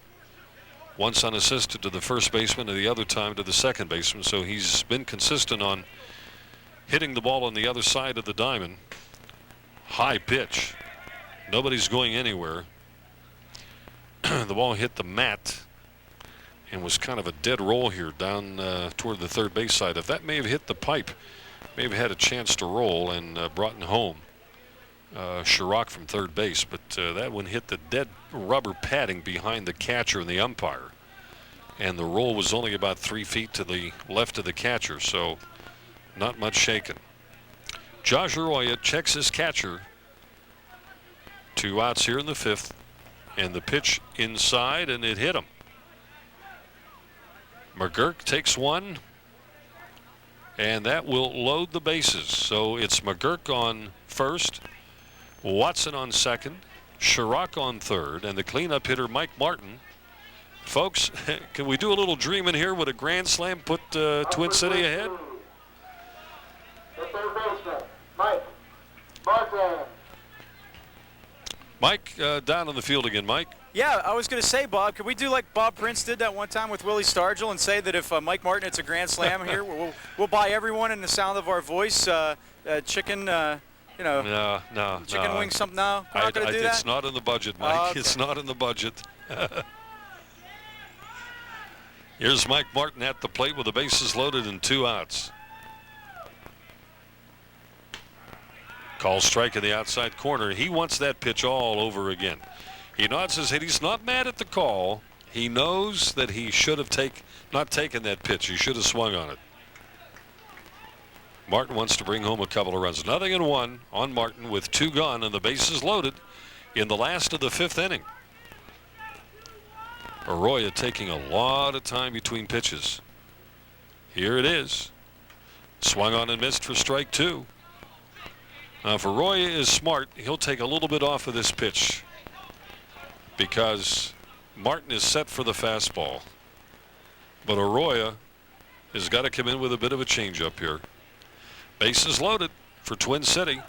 Once unassisted to the first baseman and the other time to the second baseman. So he's been consistent on hitting the ball on the other side of the diamond. High pitch. Nobody's going anywhere. The ball hit the mat and was kind of a dead roll here down toward the third base side. If that may have hit the pipe, may have had a chance to roll and brought home Chirac from third base, but that one hit the dead rubber padding behind the catcher and the umpire, and the roll was only about 3 feet to the left of the catcher, so not much shaken. Josh Arroyo checks his catcher. 2 outs here in the 5th, and the pitch inside, and it hit him. McGurk takes one, and that will load the bases. So it's McGurk on first, Watson on second, Chirac on third, and the cleanup hitter Mike Martin. Folks, can we do a little dreaming here? Would a grand slam put Twin City ahead? The third baseman, Mike Martin. Mike, down on the field again, Mike. Yeah, I was going to say, Bob, could we do like Bob Prince did that one time with Willie Stargell and say that if Mike Martin hits a grand slam here, we'll buy everyone in the sound of our voice chicken No. chicken wings, something. No, we're not going to do that. It's not in the budget, Mike. Okay. It's not in the budget. Here's Mike Martin at the plate with the bases loaded and 2 outs. Call strike in the outside corner. He wants that pitch all over again. He nods his head. He's not mad at the call. He knows that he should have not taken that pitch. He should have swung on it. Martin wants to bring home a couple of runs. 0-1 on Martin with 2 gone and the bases loaded in the last of the 5th inning. Arroyo taking a lot of time between pitches. Here it is. Swung on and missed for strike 2. Now, if Arroyo is smart, he'll take a little bit off of this pitch because Martin is set for the fastball. But Arroyo has got to come in with a bit of a changeup here. Bases loaded for Twin City.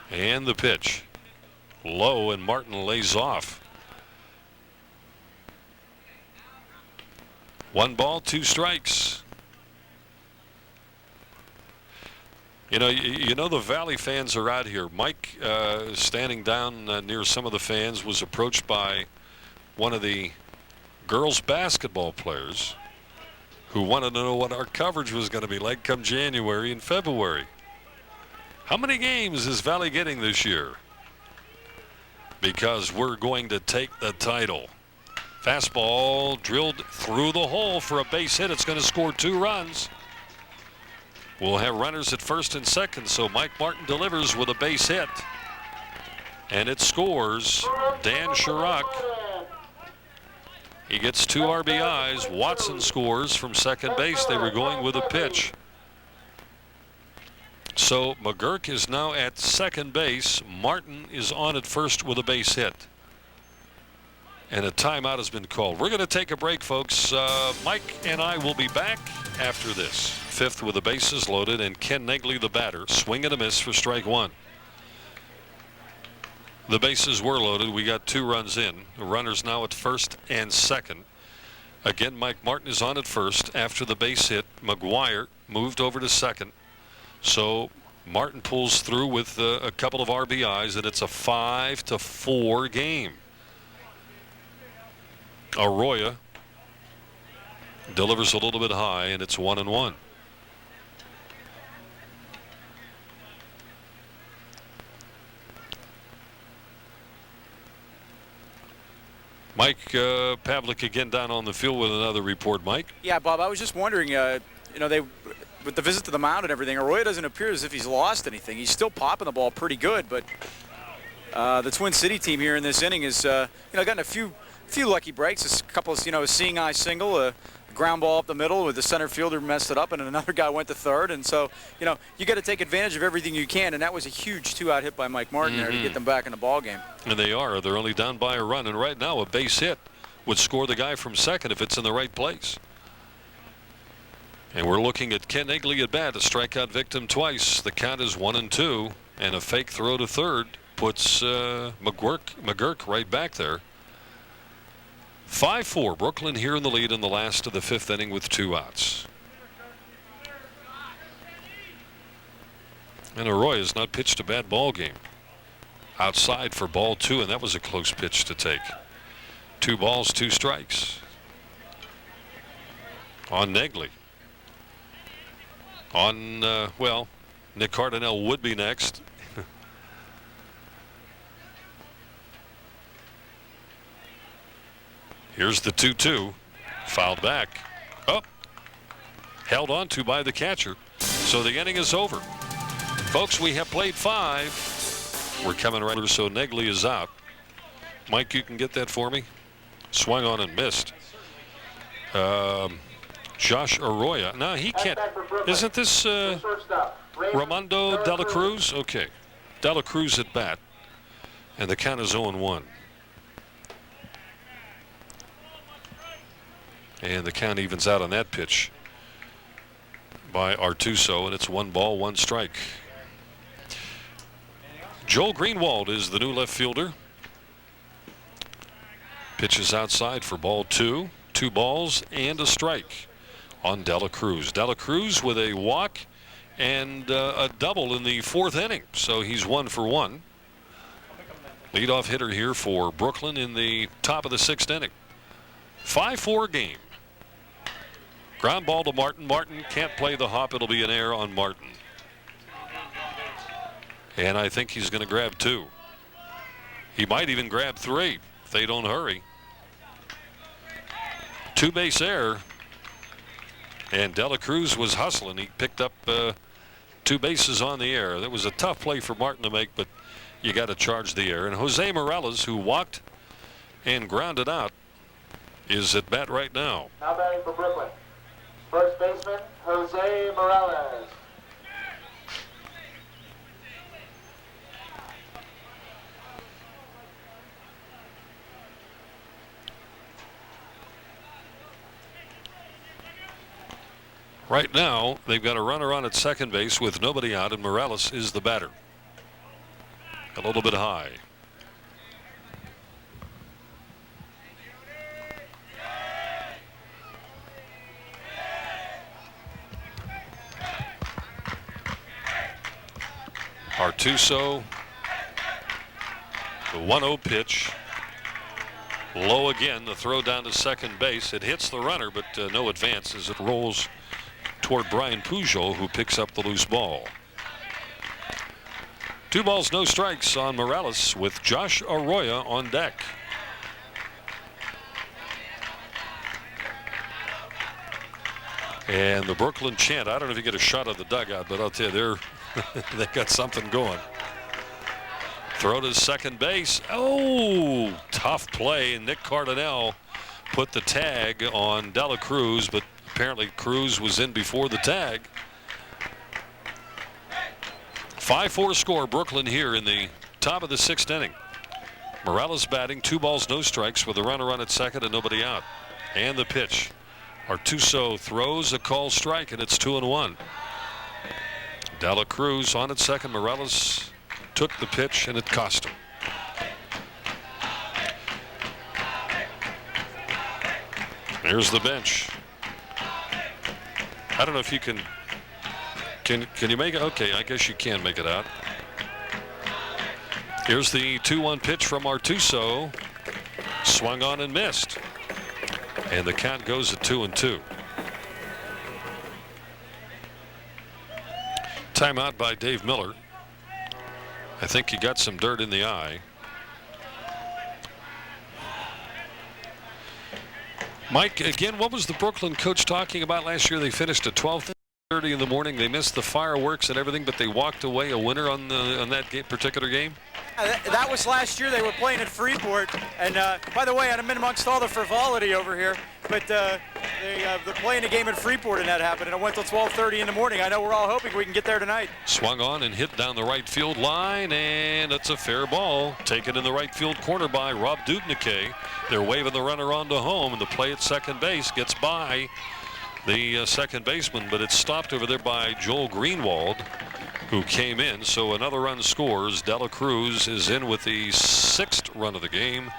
And the pitch. Low, and Martin lays off. 1 ball, 2 strikes. You know the Valley fans are out here. Mike, standing down near some of the fans, was approached by one of the girls basketball players who wanted to know what our coverage was going to be like come January and February. How many games is Valley getting this year? Because we're going to take the title. Fastball drilled through the hole for a base hit. It's going to score 2 runs. We'll have runners at first and second, so Mike Martin delivers with a base hit. And it scores Dan Chirac. He gets 2 RBIs. Watson scores from second base. They were going with a pitch. So McGurk is now at second base. Martin is on at first with a base hit. And a timeout has been called. We're going to take a break, folks. Mike and I will be back after this. 5th with the bases loaded, and Ken Negley, the batter, swing and a miss for strike 1. The bases were loaded. We got 2 runs in. The runners now at first and second. Again, Mike Martin is on at first after the base hit. McGuire moved over to second. So Martin pulls through with a couple of RBIs, and it's a 5-4 game. Arroyo delivers a little bit high, and it's 1-1. Mike Pavlik again down on the field with another report. Mike? Yeah, Bob, I was just wondering, they with the visit to the mound and everything, Arroyo doesn't appear as if he's lost anything. He's still popping the ball pretty good, but the Twin City team here in this inning has gotten a few lucky breaks. A couple of, a seeing eye single, a ground ball up the middle with the center fielder messed it up, and another guy went to third. And so, you got to take advantage of everything you can, and that was a huge 2-out hit by Mike Martin there to get them back in the ball game. And they are. They're only down by a run, and right now a base hit would score the guy from second if it's in the right place. And we're looking at Ken Negley at bat, a strikeout victim twice. The count is 1-2, and a fake throw to third puts McGurk right back there. 5-4, Brooklyn here in the lead in the last of the 5th inning with 2 outs. And Arroyo has not pitched a bad ball game. Outside for ball 2, and that was a close pitch to take. 2 balls, 2 strikes. On Negley. On, Nick Cardinale would be next. Here's the 2-2. Fouled back. Oh. Held on to by the catcher. So the inning is over. Folks, we have played 5. We're coming right over, so Negley is out. Mike, you can get that for me? Swung on and missed. Josh Arroyo. No, he can't. Isn't this Ramondo De La Cruz? Okay. De La Cruz at bat. And the count is 0-1. And the count evens out on that pitch by Artuso, and it's 1 ball, 1 strike. Joel Greenwald is the new left fielder. Pitches outside for ball 2. 2 balls and a strike. on Dela Cruz. Dela Cruz with a walk and a double in the 4th inning. So he's 1 for 1. Leadoff hitter here for Brooklyn in the top of the 6th inning. 5-4 game. Ground ball to Martin. Martin can't play the hop. It'll be an error on Martin. And I think he's going to grab 2. He might even grab 3 if they don't hurry. 2-base error. And Dela Cruz was hustling. He picked up 2 bases on the error. That was a tough play for Martin to make, but you got to charge the error. And Jose Morales, who walked and grounded out, is at bat right now. Now batting for Brooklyn, first baseman Jose Morales. Right now, they've got a runner on at second base with nobody out, and Morales is the batter. A little bit high. Artuso, the 1-0 pitch. Low again, the throw down to second base. It hits the runner, but no advance as it rolls toward Brian Pujol, who picks up the loose ball. 2 balls, no strikes on Morales with Josh Arroyo on deck. And the Brooklyn chant, I don't know if you get a shot of the dugout, but I'll tell you, they got something going. Throw to second base. Oh, tough play. And Nick Cardinale put the tag on Dela Cruz, but apparently Cruz was in before the tag. 5-4 score, Brooklyn here in the top of the 6th inning. Morales batting, 2 balls, no strikes with a runner on at second and nobody out. And the pitch. Artuso throws a call strike, and it's 2-1. Dela Cruz on at second. Morales took the pitch, and it cost him. There's the bench. I don't know if you can you make it? Okay, I guess you can make it out. Here's the 2-1 pitch from Artuso. Swung on and missed. And the count goes at 2-2. Timeout by Dave Miller. I think he got some dirt in the eye. Mike, again, what was the Brooklyn coach talking about last year? They finished at 12:30 in the morning. They missed the fireworks and everything, but they walked away a winner on that particular game. That was last year. They were playing at Freeport, and by the way, I'm in amongst all the frivolity over here, but they're playing a game at Freeport, and that happened, and it went till 12:30 in the morning. I know we're all hoping we can get there tonight. Swung on and hit down the right field line, and it's a fair ball taken in the right field corner by Rob Dubnicke. They're waving the runner on to home, and the play at second base gets by the second baseman, but it's stopped over there by Joel Greenwald, who came in. So another run scores. Dela Cruz is in with the 6th run of the game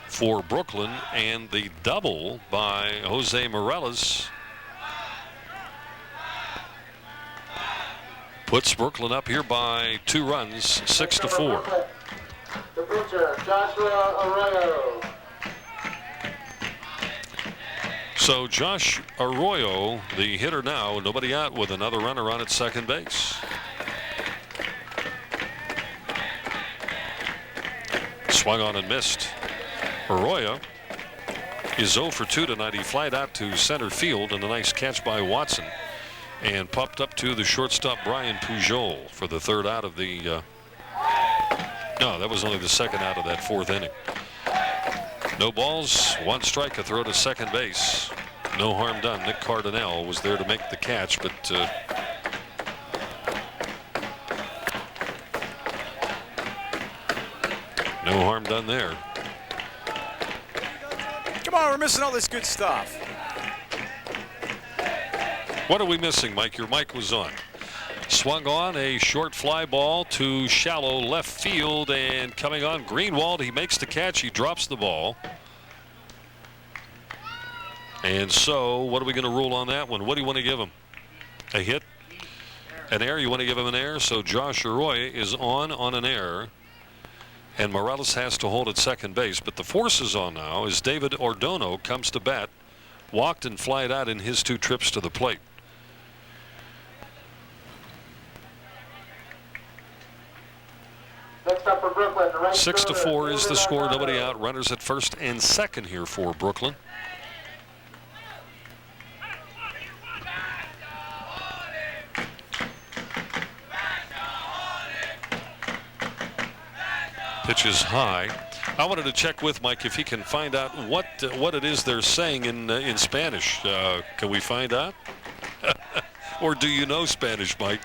for Brooklyn, and the double by Jose Morales puts Brooklyn up here by 2 runs, 6-4. The pitcher, Joshua Arroyo. So Josh Arroyo, the hitter now, nobody out with another runner on at second base. Swung on and missed. Arroyo is 0 for 2 tonight. He flied out to center field, and a nice catch by Watson, and popped up to the shortstop Brian Pujol for the 3rd out of the no, that was only the 2nd out of that 4th inning. No balls, 1 strike, a throw to second base. No harm done. Nick Cardinale was there to make the catch, but no harm done there. Come on, we're missing all this good stuff. What are we missing, Mike? Your mic was on. Swung on a short fly ball to shallow left field, and coming on Greenwald, he makes the catch. He drops the ball, And so what are we going to rule on that one? What do you want to give him? A hit? An error? You want to give him an error? So Josh Arroyo is on an error. And Morales has to hold at second base. But the force is on now as David Ordono comes to bat. Walked and flied out in his 2 trips to the plate. Next up for Brooklyn, the right 6-4 is the score. Nobody out. Runners at first and second here for Brooklyn. Pitch is high. I wanted to check with Mike if he can find out what it is they're saying in Spanish. Can we find out? Or do you know Spanish, Mike?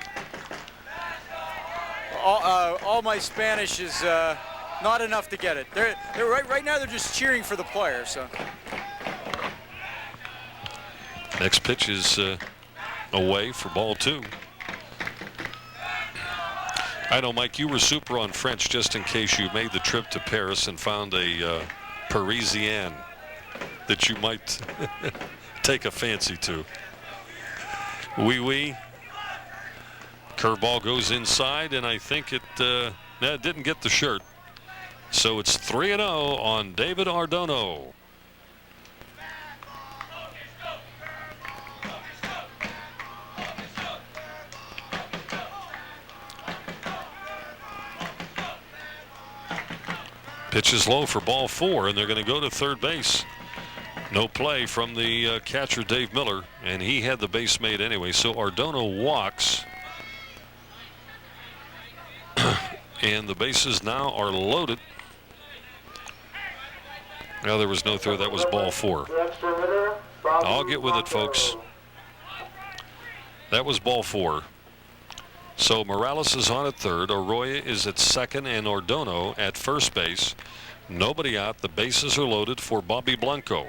All my Spanish is not enough to get it. They're right now. They're just cheering for the player. So next pitch is away for ball 2. I know, Mike, you were super on French just in case you made the trip to Paris and found a Parisienne that you might take a fancy to. Oui, oui. Curveball goes inside, and I think it didn't get the shirt. So it's 3-0 on David Ordono. Pitch is low for ball 4, and they're going to go to third base. No play from the catcher, Dave Miller, and he had the base made anyway. So Ordono walks. And the bases now are loaded. Well, there was no throw. That was ball 4. I'll get with it, folks. That was ball 4. So Morales is on at third. Arroyo is at second, and Ordono at first base. Nobody out. The bases are loaded for Bobby Blanco.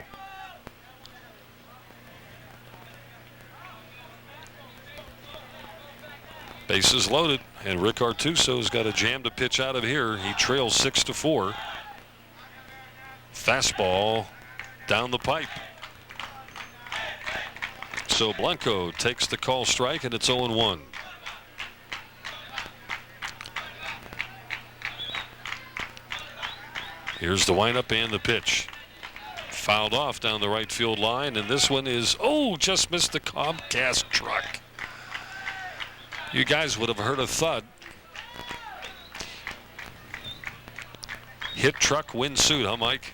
Bases loaded, and Rick Artuso's got a jam to pitch out of here. He trails 6-4. Fastball down the pipe. So Blanco takes the call strike, and it's 0-1. Here's the windup and the pitch. Fouled off down the right field line, and this one is, just missed the Comcast truck. You guys would have heard a thud. Hit truck, win suit, huh, Mike?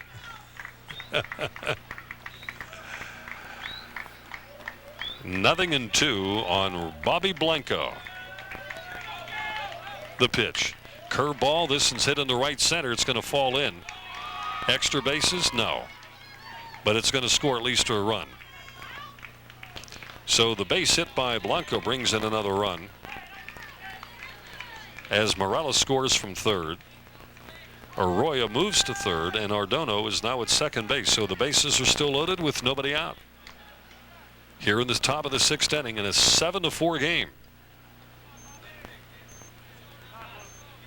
Nothing in 2 on Bobby Blanco. The pitch. Curveball. This one's hit in the right center. It's going to fall in. Extra bases? No. But it's going to score at least a run. So the base hit by Blanco brings in another run. As Morales scores from third. Arroyo moves to third, and Ordono is now at second base. So the bases are still loaded with nobody out. Here in the top of the 6th inning in a 7-4 game.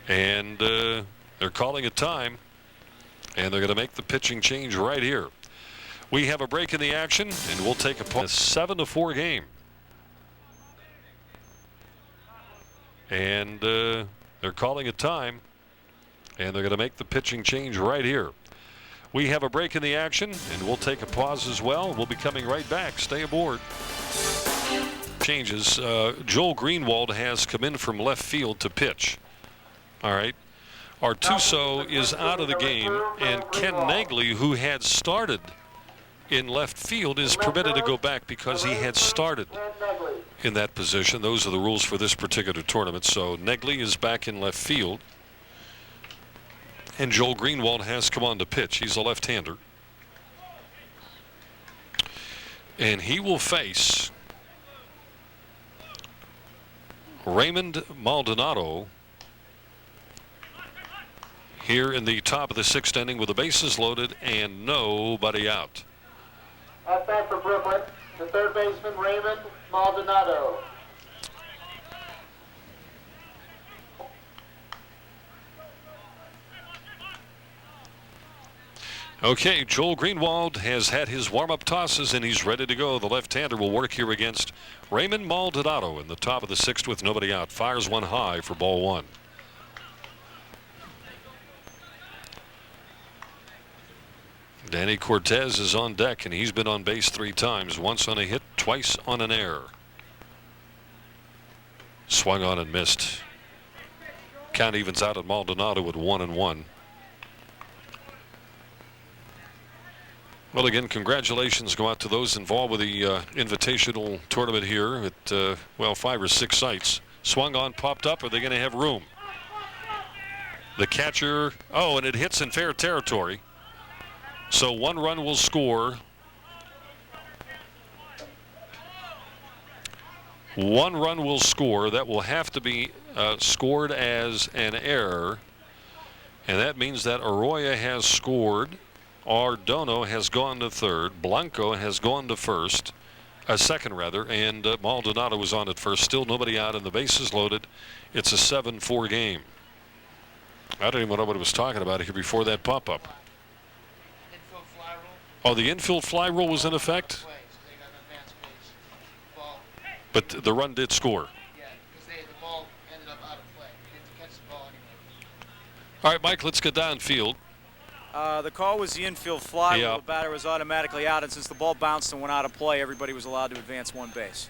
And they're calling it time, and they're going to make the pitching change right here. We have a break in the action, and we'll take a pause. 7-4 game. And they're calling it time, and they're going to make the pitching change right here. We have a break in the action, and we'll take a pause as well. We'll be coming right back. Stay aboard. Changes. Joel Greenwald has come in from left field to pitch. All right. Artuso is out of the game, and Ken Nagley, who had started in left field, is permitted to go back because he had started in that position. Those are the rules for this particular tournament. So Nagley is back in left field, and Joel Greenwald has come on to pitch. He's a left-hander, and he will face Raymond Maldonado here in the top of the 6th inning with the bases loaded and nobody out. At bat for Brooklyn, the third baseman, Raymond Maldonado. Okay, Joel Greenwald has had his warm-up tosses, and he's ready to go. The left-hander will work here against Raymond Maldonado in the top of the 6th with nobody out. Fires one high for ball 1. Danny Cortez is on deck, and he's been on base 3 times, once on a hit, twice on an error. Swung on and missed. Count evens out at Maldonado at 1-1. Well, again, congratulations go out to those involved with the Invitational tournament here at, well, 5 or 6 sites. Swung on, popped up. Are they going to have room? The catcher, oh, and it hits in fair territory. So 1 run will score. 1 run will score. That will have to be scored as an error. And that means that Arroyo has scored. Ardono has gone to 3rd. Blanco has gone to 1st. Second, rather. And Maldonado was on at 1st. Still nobody out, and the bases loaded. It's a 7-4 game. I don't even know what I was talking about here before that pop-up. Oh, the infield fly rule was in effect? But the run did score. Yeah, because the ball ended up out of play. They didn't catch the ball anyway. All right, Mike, let's get downfield. The call was the infield fly. Yeah. Where the batter was automatically out, and since the ball bounced and went out of play, everybody was allowed to advance 1 base.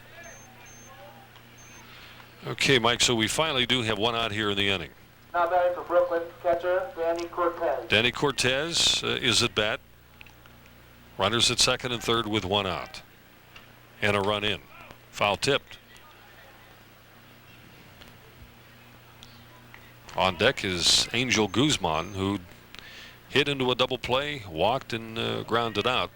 Okay, Mike, so we finally do have 1 out here in the inning. Now batting for Brooklyn, catcher Danny Cortez. Danny Cortez is at bat. Runners at 2nd and 3rd with 1 out. And a run in. Foul tipped. On deck is Angel Guzman, who hit into a double play, walked, and grounded out.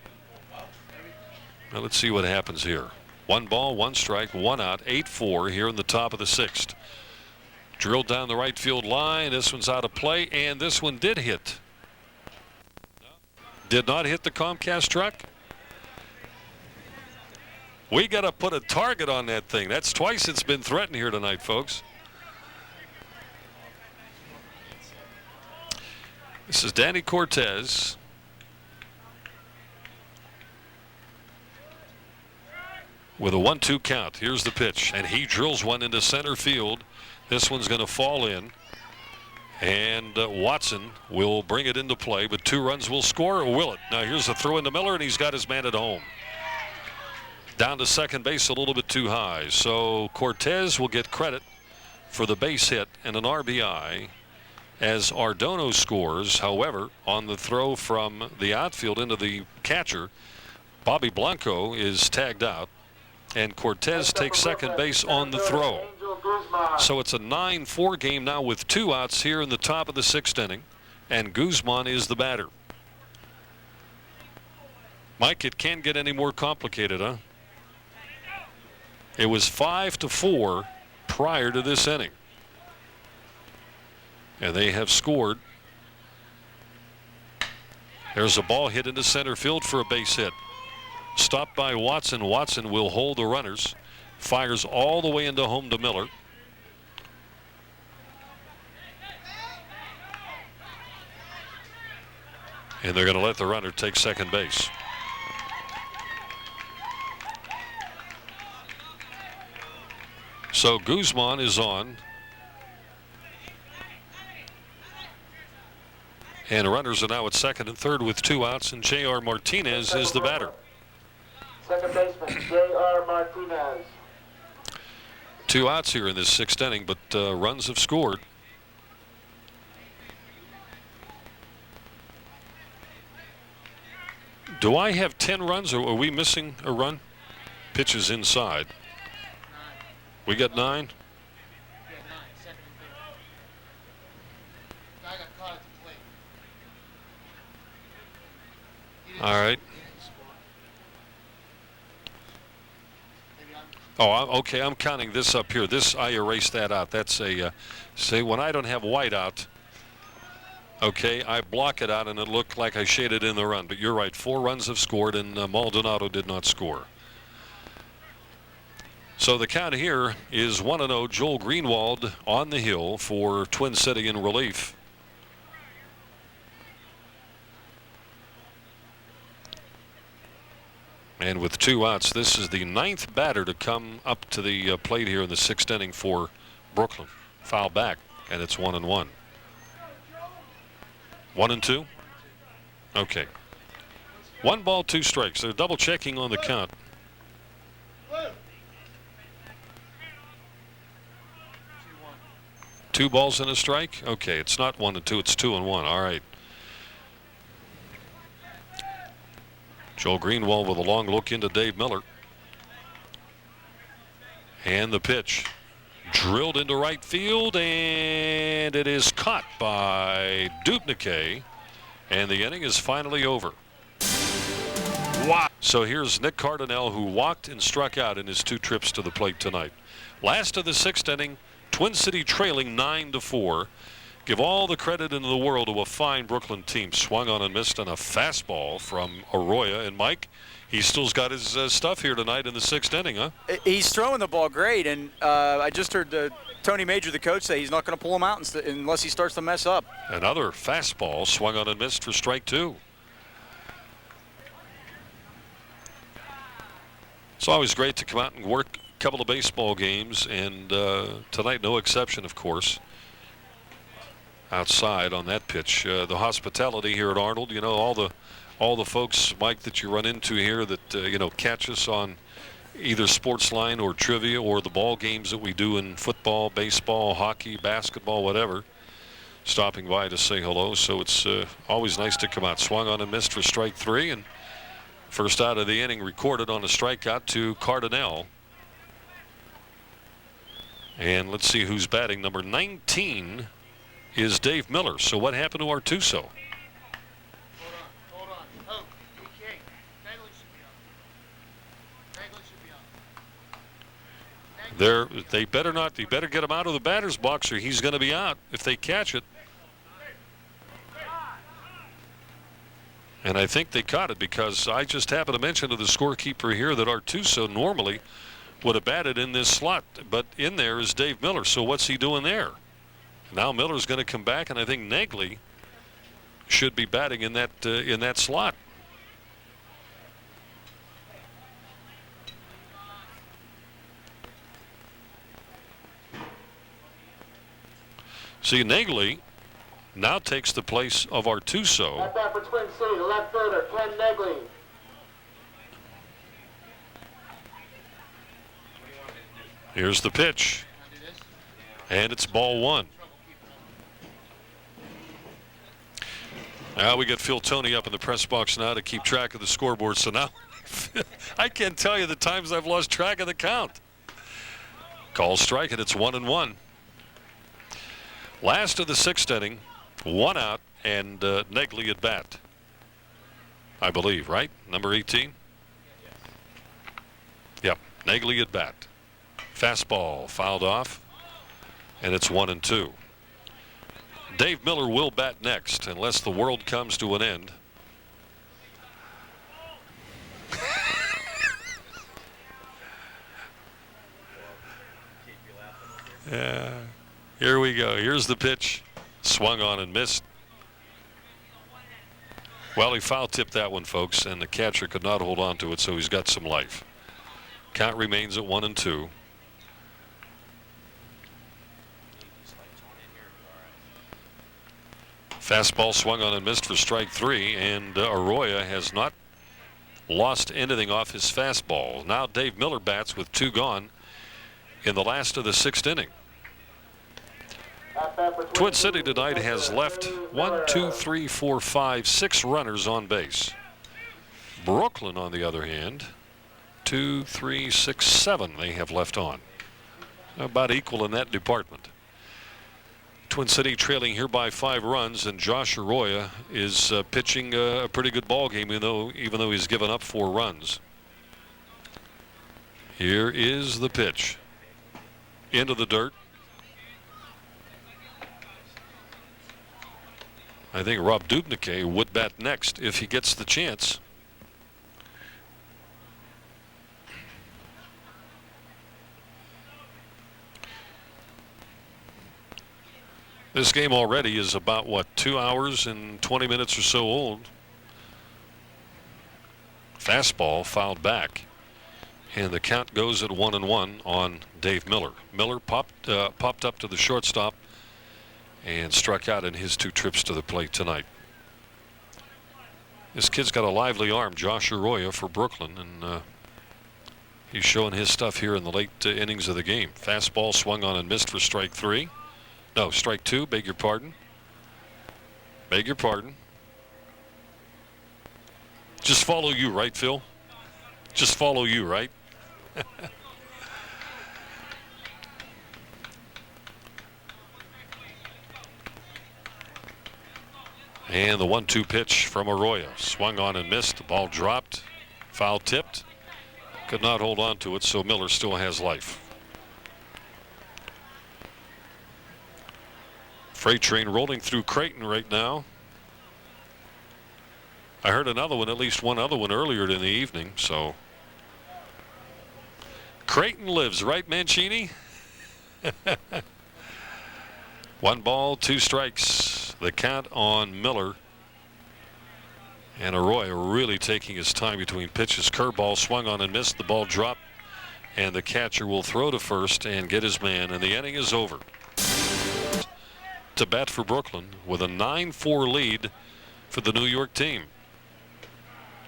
Now let's see what happens here. 1 ball, 1 strike, 1 out, 8-4 here in the top of the 6th. Drilled down the right field line. This one's out of play, and this one did hit. Did not hit the Comcast truck. We got to put a target on that thing. That's twice it's been threatened here tonight, folks. This is Danny Cortez. With a 1-2 count. Here's the pitch, and he drills one into center field. This one's going to fall in, and Watson will bring it into play, but 2 runs will score, or will it? Now here's the throw into Miller, and he's got his man at home. Down to second base a little bit too high. So Cortez will get credit for the base hit and an RBI as Ardono scores. However, on the throw from the outfield into the catcher, Bobby Blanco is tagged out, and Cortez takes second base on the throw. So it's a 9-4 game now with 2 outs here in the top of the 6th inning, and Guzman is the batter. Mike, it can't get any more complicated, huh? It was 5-4 prior to this inning. And they have scored. There's a ball hit into center field for a base hit. Stopped by Watson. Watson will hold the runners. Fires all the way into home to Miller. And they're going to let the runner take second base. So Guzman is on. And runners are now at 2nd and 3rd with 2 outs, and J.R. Martinez is the batter. Second baseman J.R. Martinez. 2 outs here in this 6th inning, but runs have scored. Do I have 10 runs, or are we missing a run? Pitches inside. We got 9. Yeah, 9, 2nd and 3rd. Guy got caught at the plate. He didn't All right. he didn't score. Maybe I'm Okay, I'm counting this up here. This, I erased that out. That's a, say, when I don't have white out, okay, I block it out and it looked like I shaded in the run. But you're right, 4 runs have scored, and Maldonado did not score. So the count here is 1-0. Joel Greenwald on the hill for Twin City in relief. And with 2 outs, this is the 9th batter to come up to the plate here in the 6th inning for Brooklyn. Foul back, and it's 1-1. 1-2? Okay. 1 ball, 2 strikes. They're double checking on the count. Two balls and a strike? Okay, it's not 1-2, it's 2-1. All right. Joel Greenwald with a long look into Dave Miller. And the pitch. Drilled into right field, and it is caught by Dubnyk. And the inning is finally over. Wow. So here's Nick Cardinale, who walked and struck out in his 2 trips to the plate tonight. Last of the 6th inning, Twin City trailing 9-4. Give all the credit in the world to a fine Brooklyn team. Swung on and missed on a fastball from Arroyo. And Mike, he still's got his stuff here tonight in the 6th inning, huh? He's throwing the ball great, and I just heard Tony Major, the coach, say he's not going to pull him out unless he starts to mess up. Another fastball swung on and missed for strike 2. It's always great to come out and work a couple of baseball games, and tonight no exception, of course. Outside on that pitch, the hospitality here at Arnold, you know, all the folks, Mike, that you run into here that you know, catch us on either Sportsline or Trivia or the ball games that we do in football, baseball, hockey, basketball, whatever, stopping by to say hello. So it's always nice to come out. Swung on and missed for strike 3, and first out of the inning recorded on a strikeout to Cardinale. And let's see who's batting. Number 19 is Dave Miller. So what happened to Artuso? Hold on. Oh, BK. Nagley should be up. Nagley should be up. They better not. They better get him out of the batter's box, or he's going to be out if they catch it. And I think they caught it, because I just happened to mention to the scorekeeper here that Artuso normally would have batted in this slot, but in there is Dave Miller. So what's he doing there? Now Miller's going to come back, and I think Nagley should be batting in that slot. See, Nagley now takes the place of Artuso. At bat for Twin City, the left fielder, Ken Negley. Here's the pitch, and it's ball 1. Now we got Phil Toney up in the press box now to keep track of the scoreboard. So now I can't tell you the times I've lost track of the count. Call strike, and it's 1-1. Last of the 6th inning, 1 out, and Negley at bat, I believe, right? Number 18? Yep, Negley at bat. Fastball fouled off, and it's 1-2. Dave Miller will bat next unless the world comes to an end. Yeah, here we go. Here's the pitch. Swung on and missed. Well, he foul tipped that one, folks, and the catcher could not hold on to it, so he's got some life. Count remains at 1-2. Fastball swung on and missed for strike 3, and Arroyo has not lost anything off his fastball. Now Dave Miller bats with 2 gone in the last of the 6th inning. Twin City tonight has left 6 runners on base. Brooklyn, on the other hand, 2, 3, 6, 7 they have left on. About equal in that department. Twin City trailing here by 5 runs, and Josh Arroyo is pitching a pretty good ball game, even though he's given up 4 runs. Here is the pitch. Into the dirt. I think Rob Dubnyk would bat next if he gets the chance. This game already is about, what, 2 hours and 20 minutes or so old. Fastball fouled back. And the count goes at 1-1 on Dave Miller. Miller popped up to the shortstop and struck out in his 2 trips to the plate tonight. This kid's got a lively arm, Josh Arroyo for Brooklyn, and he's showing his stuff here in the late innings of the game. Fastball swung on and missed for strike 3. No, strike 2, beg your pardon. Beg your pardon. Just follow you, right, Phil? Just follow you, right? And the 1-2 pitch from Arroyo. Swung on and missed. The ball dropped. Foul tipped. Could not hold on to it, so Miller still has life. Freight train rolling through Creighton right now. I heard another one, at least one other one earlier in the evening, so Creighton lives, right, Mancini? 1 ball, 2 strikes. The count on Miller. And Arroyo really taking his time between pitches. Curveball swung on and missed. The ball dropped. And the catcher will throw to first and get his man. And the inning is over. To bat for Brooklyn with a 9-4 lead for the New York team.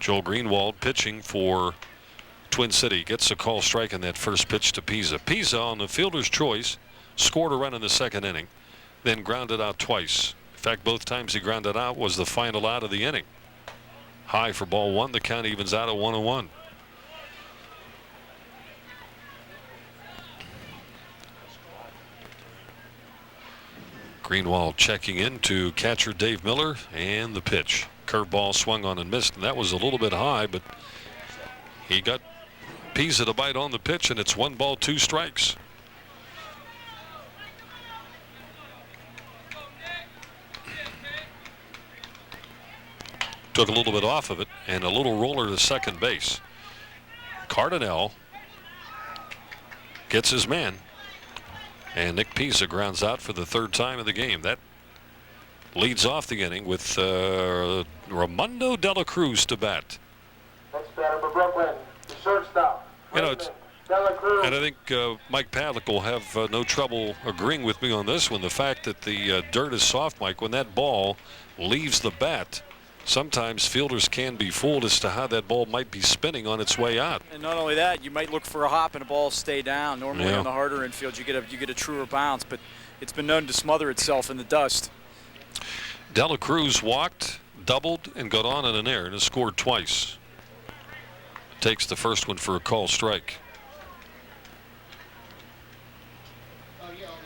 Joel Greenwald pitching for Twin City. Gets a call strike in that first pitch to Pisa. Pisa on the fielder's choice scored a run in the second inning. Then grounded out twice. In fact, both times he grounded out was the final out of the inning. High for ball 1. The count evens out at 1-1. Greenwald checking in to catcher Dave Miller, and the pitch. Curveball swung on and missed, and that was a little bit high, but he got Pisa to bite on the pitch, and it's 1 ball, 2 strikes. Took a little bit off of it, and a little roller to second base. Cardinale gets his man, and Nick Pisa grounds out for the 3rd time of the game. That leads off the inning with Raimundo de la Cruz to bat. Next batter for Brooklyn, the shortstop. You know, it's, and I think Mike Paddock will have no trouble agreeing with me on this one. The fact that the dirt is soft, Mike, when that ball leaves the bat, sometimes fielders can be fooled as to how that ball might be spinning on its way out. And not only that, you might look for a hop and a ball stay down. Normally on the harder infield, you get a truer bounce, but it's been known to smother itself in the dust. De La Cruz walked, doubled, and got on in an error and has scored twice. Takes the first one for a call strike. Oh, yeah, all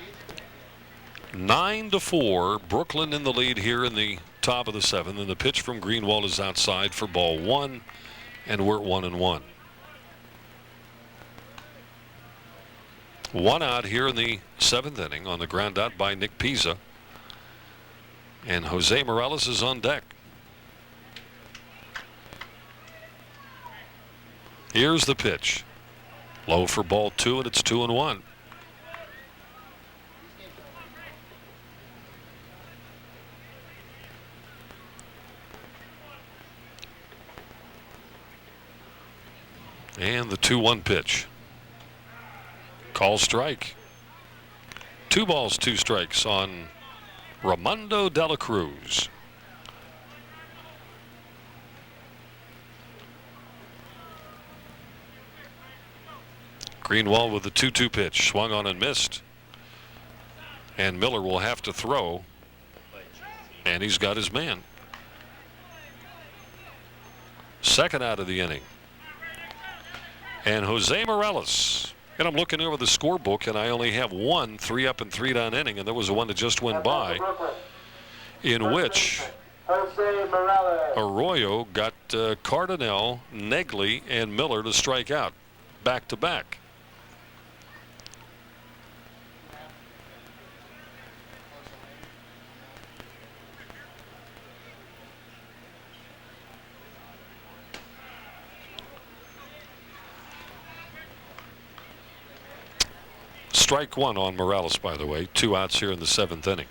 these. 9-4, Brooklyn in the lead here in the top of the 7th, and the pitch from Greenwald is outside for ball 1, and we're at 1-1. 1 out here in the 7th inning on the ground out by Nick Pisa, and Jose Morales is on deck. Here's the pitch, low for ball 2, and it's 2-1. And the 2-1 pitch. Call strike. 2 balls, 2 strikes on Raimundo de la Cruz. Greenwald with the 2-2 pitch. Swung on and missed. And Miller will have to throw. And he's got his man. 2nd out of the inning. And Jose Morales. And I'm looking over the scorebook, and I only have 1 3-up and 3-down inning, and there was one that just went by, in which Arroyo got Cardinale, Negley, and Miller to strike out back to back. Strike 1 on Morales, by the way. 2 outs here in the 7th inning.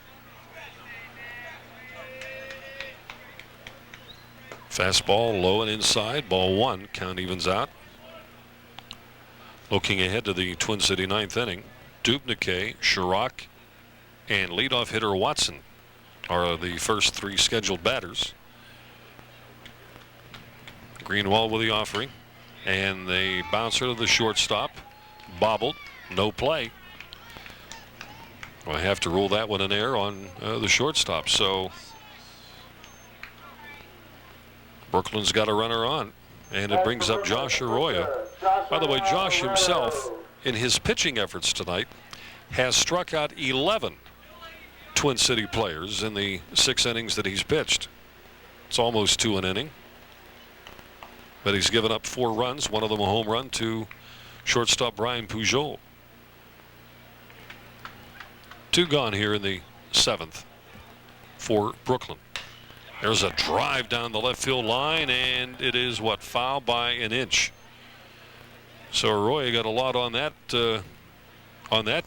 Fastball low and inside. Ball 1. Count evens out. Looking ahead to the Twin City ninth inning, Dubnyk, Chirac, and leadoff hitter Watson are the first 3 scheduled batters. Greenwald with the offering, and the bouncer to the shortstop, bobbled, no play. I have to rule that one an error on the shortstop. So Brooklyn's got a runner on, and it brings up Josh Arroyo. By the way, Josh himself, in his pitching efforts tonight, has struck out 11 Twin City players in the 6 innings that he's pitched. It's almost 2 an inning. But he's given up 4 runs, one of them a home run to shortstop Brian Pujol. 2 gone here in the 7th for Brooklyn. There's a drive down the left field line, and it is foul by an inch. So Arroyo got a lot on that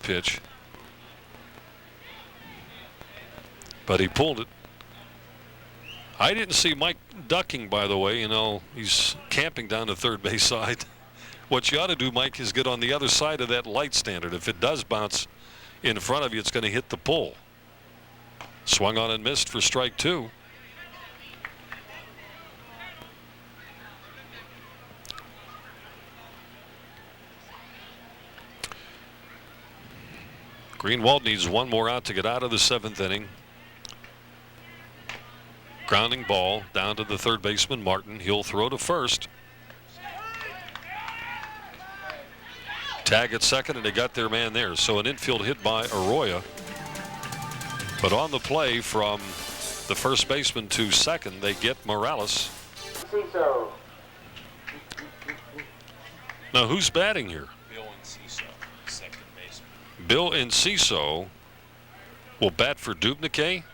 pitch, but he pulled it. I didn't see Mike ducking, by the way. You know, he's camping down the third base side. What you ought to do, Mike, is get on the other side of that light standard. If it does bounce in front of you, it's going to hit the pole. Swung on and missed for strike 2. Greenwald needs 1 more out to get out of the 7th inning. Grounding ball down to the third baseman, Martin. He'll throw to first. Tag at second, and they got their man there. So an infield hit by Arroyo. But on the play from the first baseman to second, they get Morales. Now, who's batting here? Bill Enciso will bat for Dubnyk? Yes.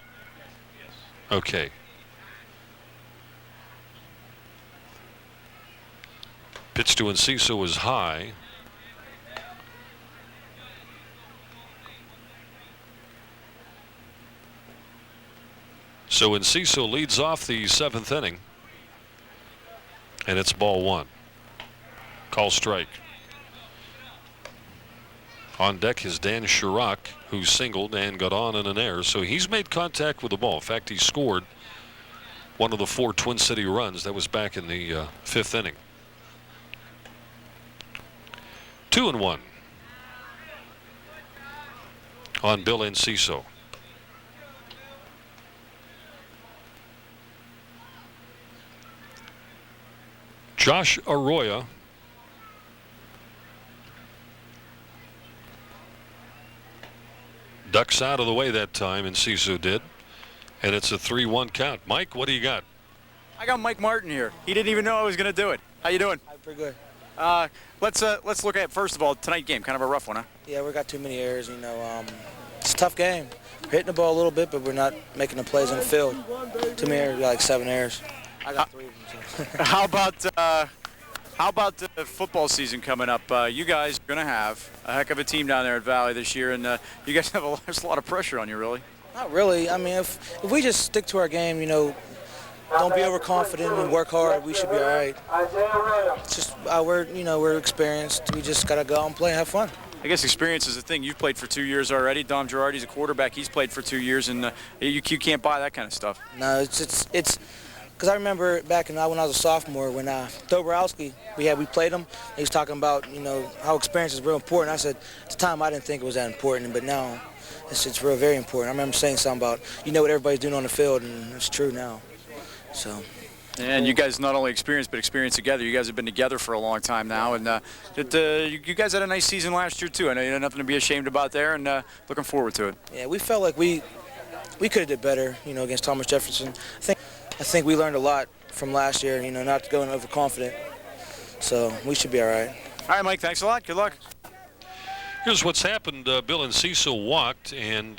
Okay. Pitch to Enciso is high. So Enciso leads off the 7th inning, and it's ball 1. Call strike. On deck is Dan Chirac, who singled and got on in an error. So he's made contact with the ball. In fact, he scored one of the 4 Twin City runs. That was back in the 5th inning. 2-1 on Bill Enciso. Josh Arroyo ducks out of the way that time, and Enciso did, and it's a 3-1 count. Mike, what do you got? I got Mike Martin here. He didn't even know I was going to do it. How you doing? I'm pretty good. Let's look at, first of all, tonight's game. Kind of a rough one, huh? Yeah, we got too many errors. You know, it's a tough game. We're hitting the ball a little bit, but we're not making the plays on the field. Too many errors. We got like 7 errors. I got 3 of them. So. How about the football season coming up? You guys are going to have a heck of a team down there at Valley this year, and you guys have there's a lot of pressure on you, really. Not really. I mean, if we just stick to our game, you know, don't be overconfident and work hard, we should be all right. It's just we're experienced. We just gotta go out and play and have fun. I guess experience is a thing. You've played for 2 years already. Dom Girardi's a quarterback. He's played for 2 years, and you can't buy that kind of stuff. No, it's because I remember back when I was a sophomore when Dobrowski, we played him. He was talking about how experience is real important. I said at the time I didn't think it was that important, but now it's real very important. I remember saying something about what everybody's doing on the field, and it's true now. So. And you guys not only experienced, but experienced together. You guys have been together for a long time now, and you guys had a nice season last year too. I know you had nothing to be ashamed about there, and looking forward to it. Yeah, we felt like we could have did better, against Thomas Jefferson. I think we learned a lot from last year, not going overconfident. So we should be all right. All right, Mike. Thanks a lot. Good luck. Here's what's happened. Bill Enciso walked, and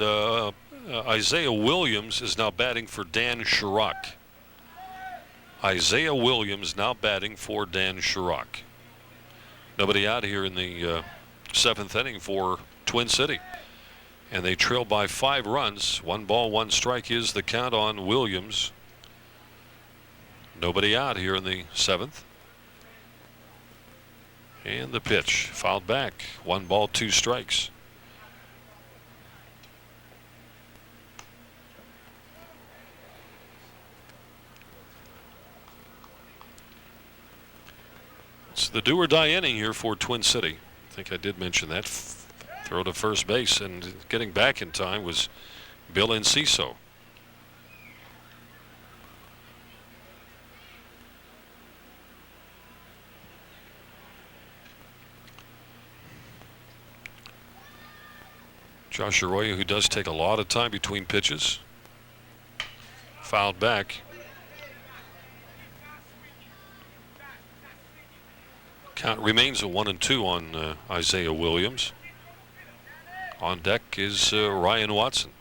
Isaiah Williams is now batting for Dan Chirac. Isaiah Williams now batting for Dan Chirac. Nobody out here in the 7th inning for Twin City. And they trail by 5 runs. 1 ball, 1 strike is the count on Williams. Nobody out here in the 7th. And the pitch fouled back. 1 ball, 2 strikes. It's the do or die inning here for Twin City. I think I did mention that. Throw to first base, and getting back in time was Bill Enciso. Josh Arroyo, who does take a lot of time between pitches, fouled back. Count remains a 1-2 on Isaiah Williams. On deck is Ryan Watson.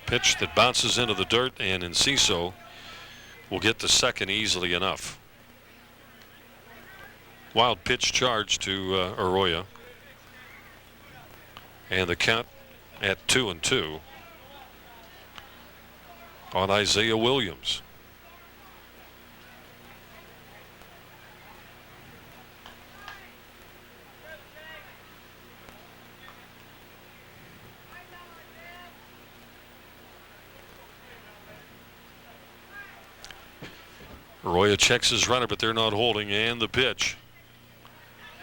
Pitch that bounces into the dirt, and Enciso will get the second easily enough. Wild pitch charge to Arroyo. And the count at 2-2 on Isaiah Williams. Arroyo checks his runner, but they're not holding, and the pitch.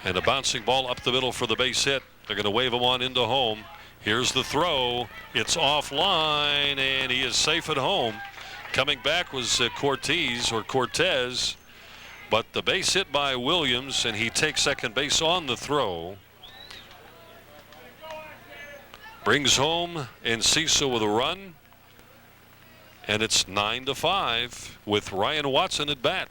And a bouncing ball up the middle for the base hit. They're going to wave him on into home. Here's the throw. It's offline, and he is safe at home. Coming back was Cortez, but the base hit by Williams, and he takes second base on the throw. Brings home Enciso with a run, and it's 9-5 with Ryan Watson at bat.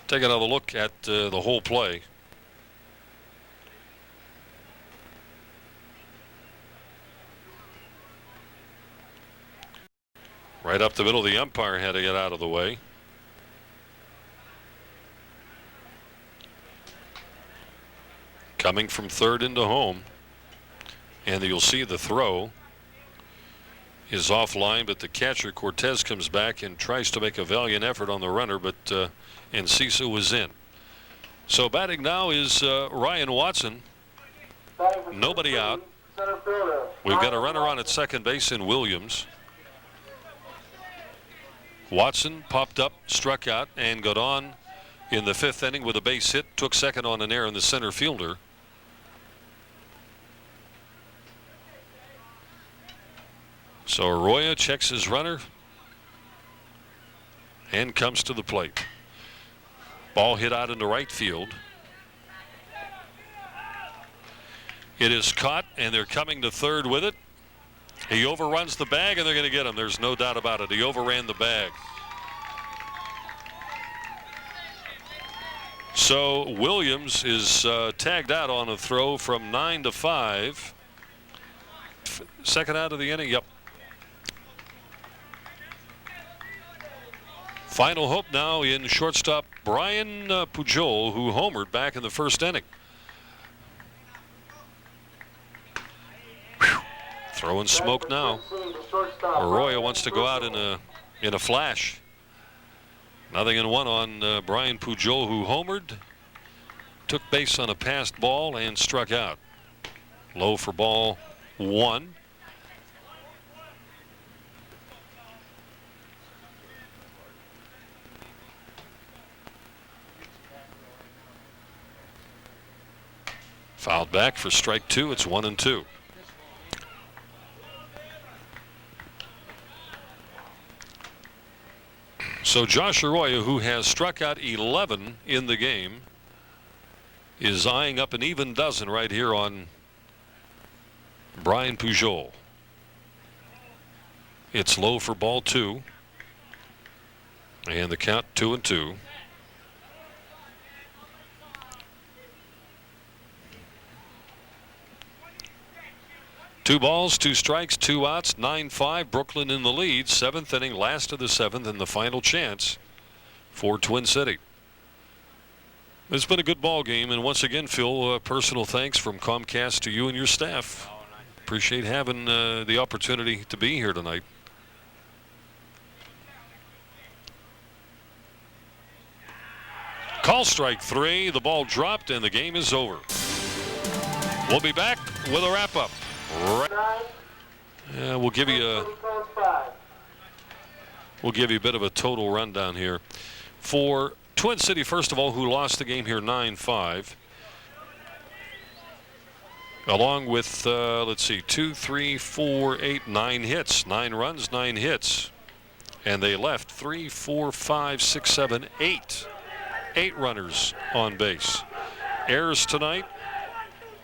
Take another look at the whole play. Right up the middle, the umpire had to get out of the way. Coming from third into home. And you'll see the throw is offline, but the catcher, Cortez, comes back and tries to make a valiant effort on the runner, but Enciso was in. So batting now is Ryan Watson. Nobody out. We've got a runner on at second base in Williams. Watson popped up, struck out, and got on in the 5th inning with a base hit. Took second on an error in the center fielder. So Arroyo checks his runner and comes to the plate. Ball hit out into right field. It is caught, and they're coming to third with it. He overruns the bag, and they're going to get him. There's no doubt about it. He overran the bag. So Williams is tagged out on a throw from 9-5. Second out of the inning. Yep. Final hope now in shortstop Brian Pujol, who homered back in the 1st inning. Whew. Throwing smoke now. Arroyo wants to go out in a flash. 0-1 on Brian Pujol, who homered, took base on a passed ball, and struck out. Low for ball 1. Fouled back for strike 2. It's 1-2. So Josh Arroyo, who has struck out 11 in the game, is eyeing up an even dozen right here on Brian Pujol. It's low for ball 2. And the count 2-2. 2 balls, 2 strikes, 2 outs, 9-5. Brooklyn in the lead. 7th inning, last of the 7th, and the final chance for Twin City. It's been a good ball game, and once again, Phil, personal thanks from Comcast to you and your staff. Appreciate having the opportunity to be here tonight. Call strike 3. The ball dropped, and the game is over. We'll be back with a wrap-up. We'll give you a bit of a total rundown here for Twin City, first of all, who lost the game here 9-5. Along with, let's see, 2, 3, 4, 8, 9 hits. 9 runs, 9 hits. And they left 3, 4, 5, 6, 7, 8. 8 runners on base. Errors tonight,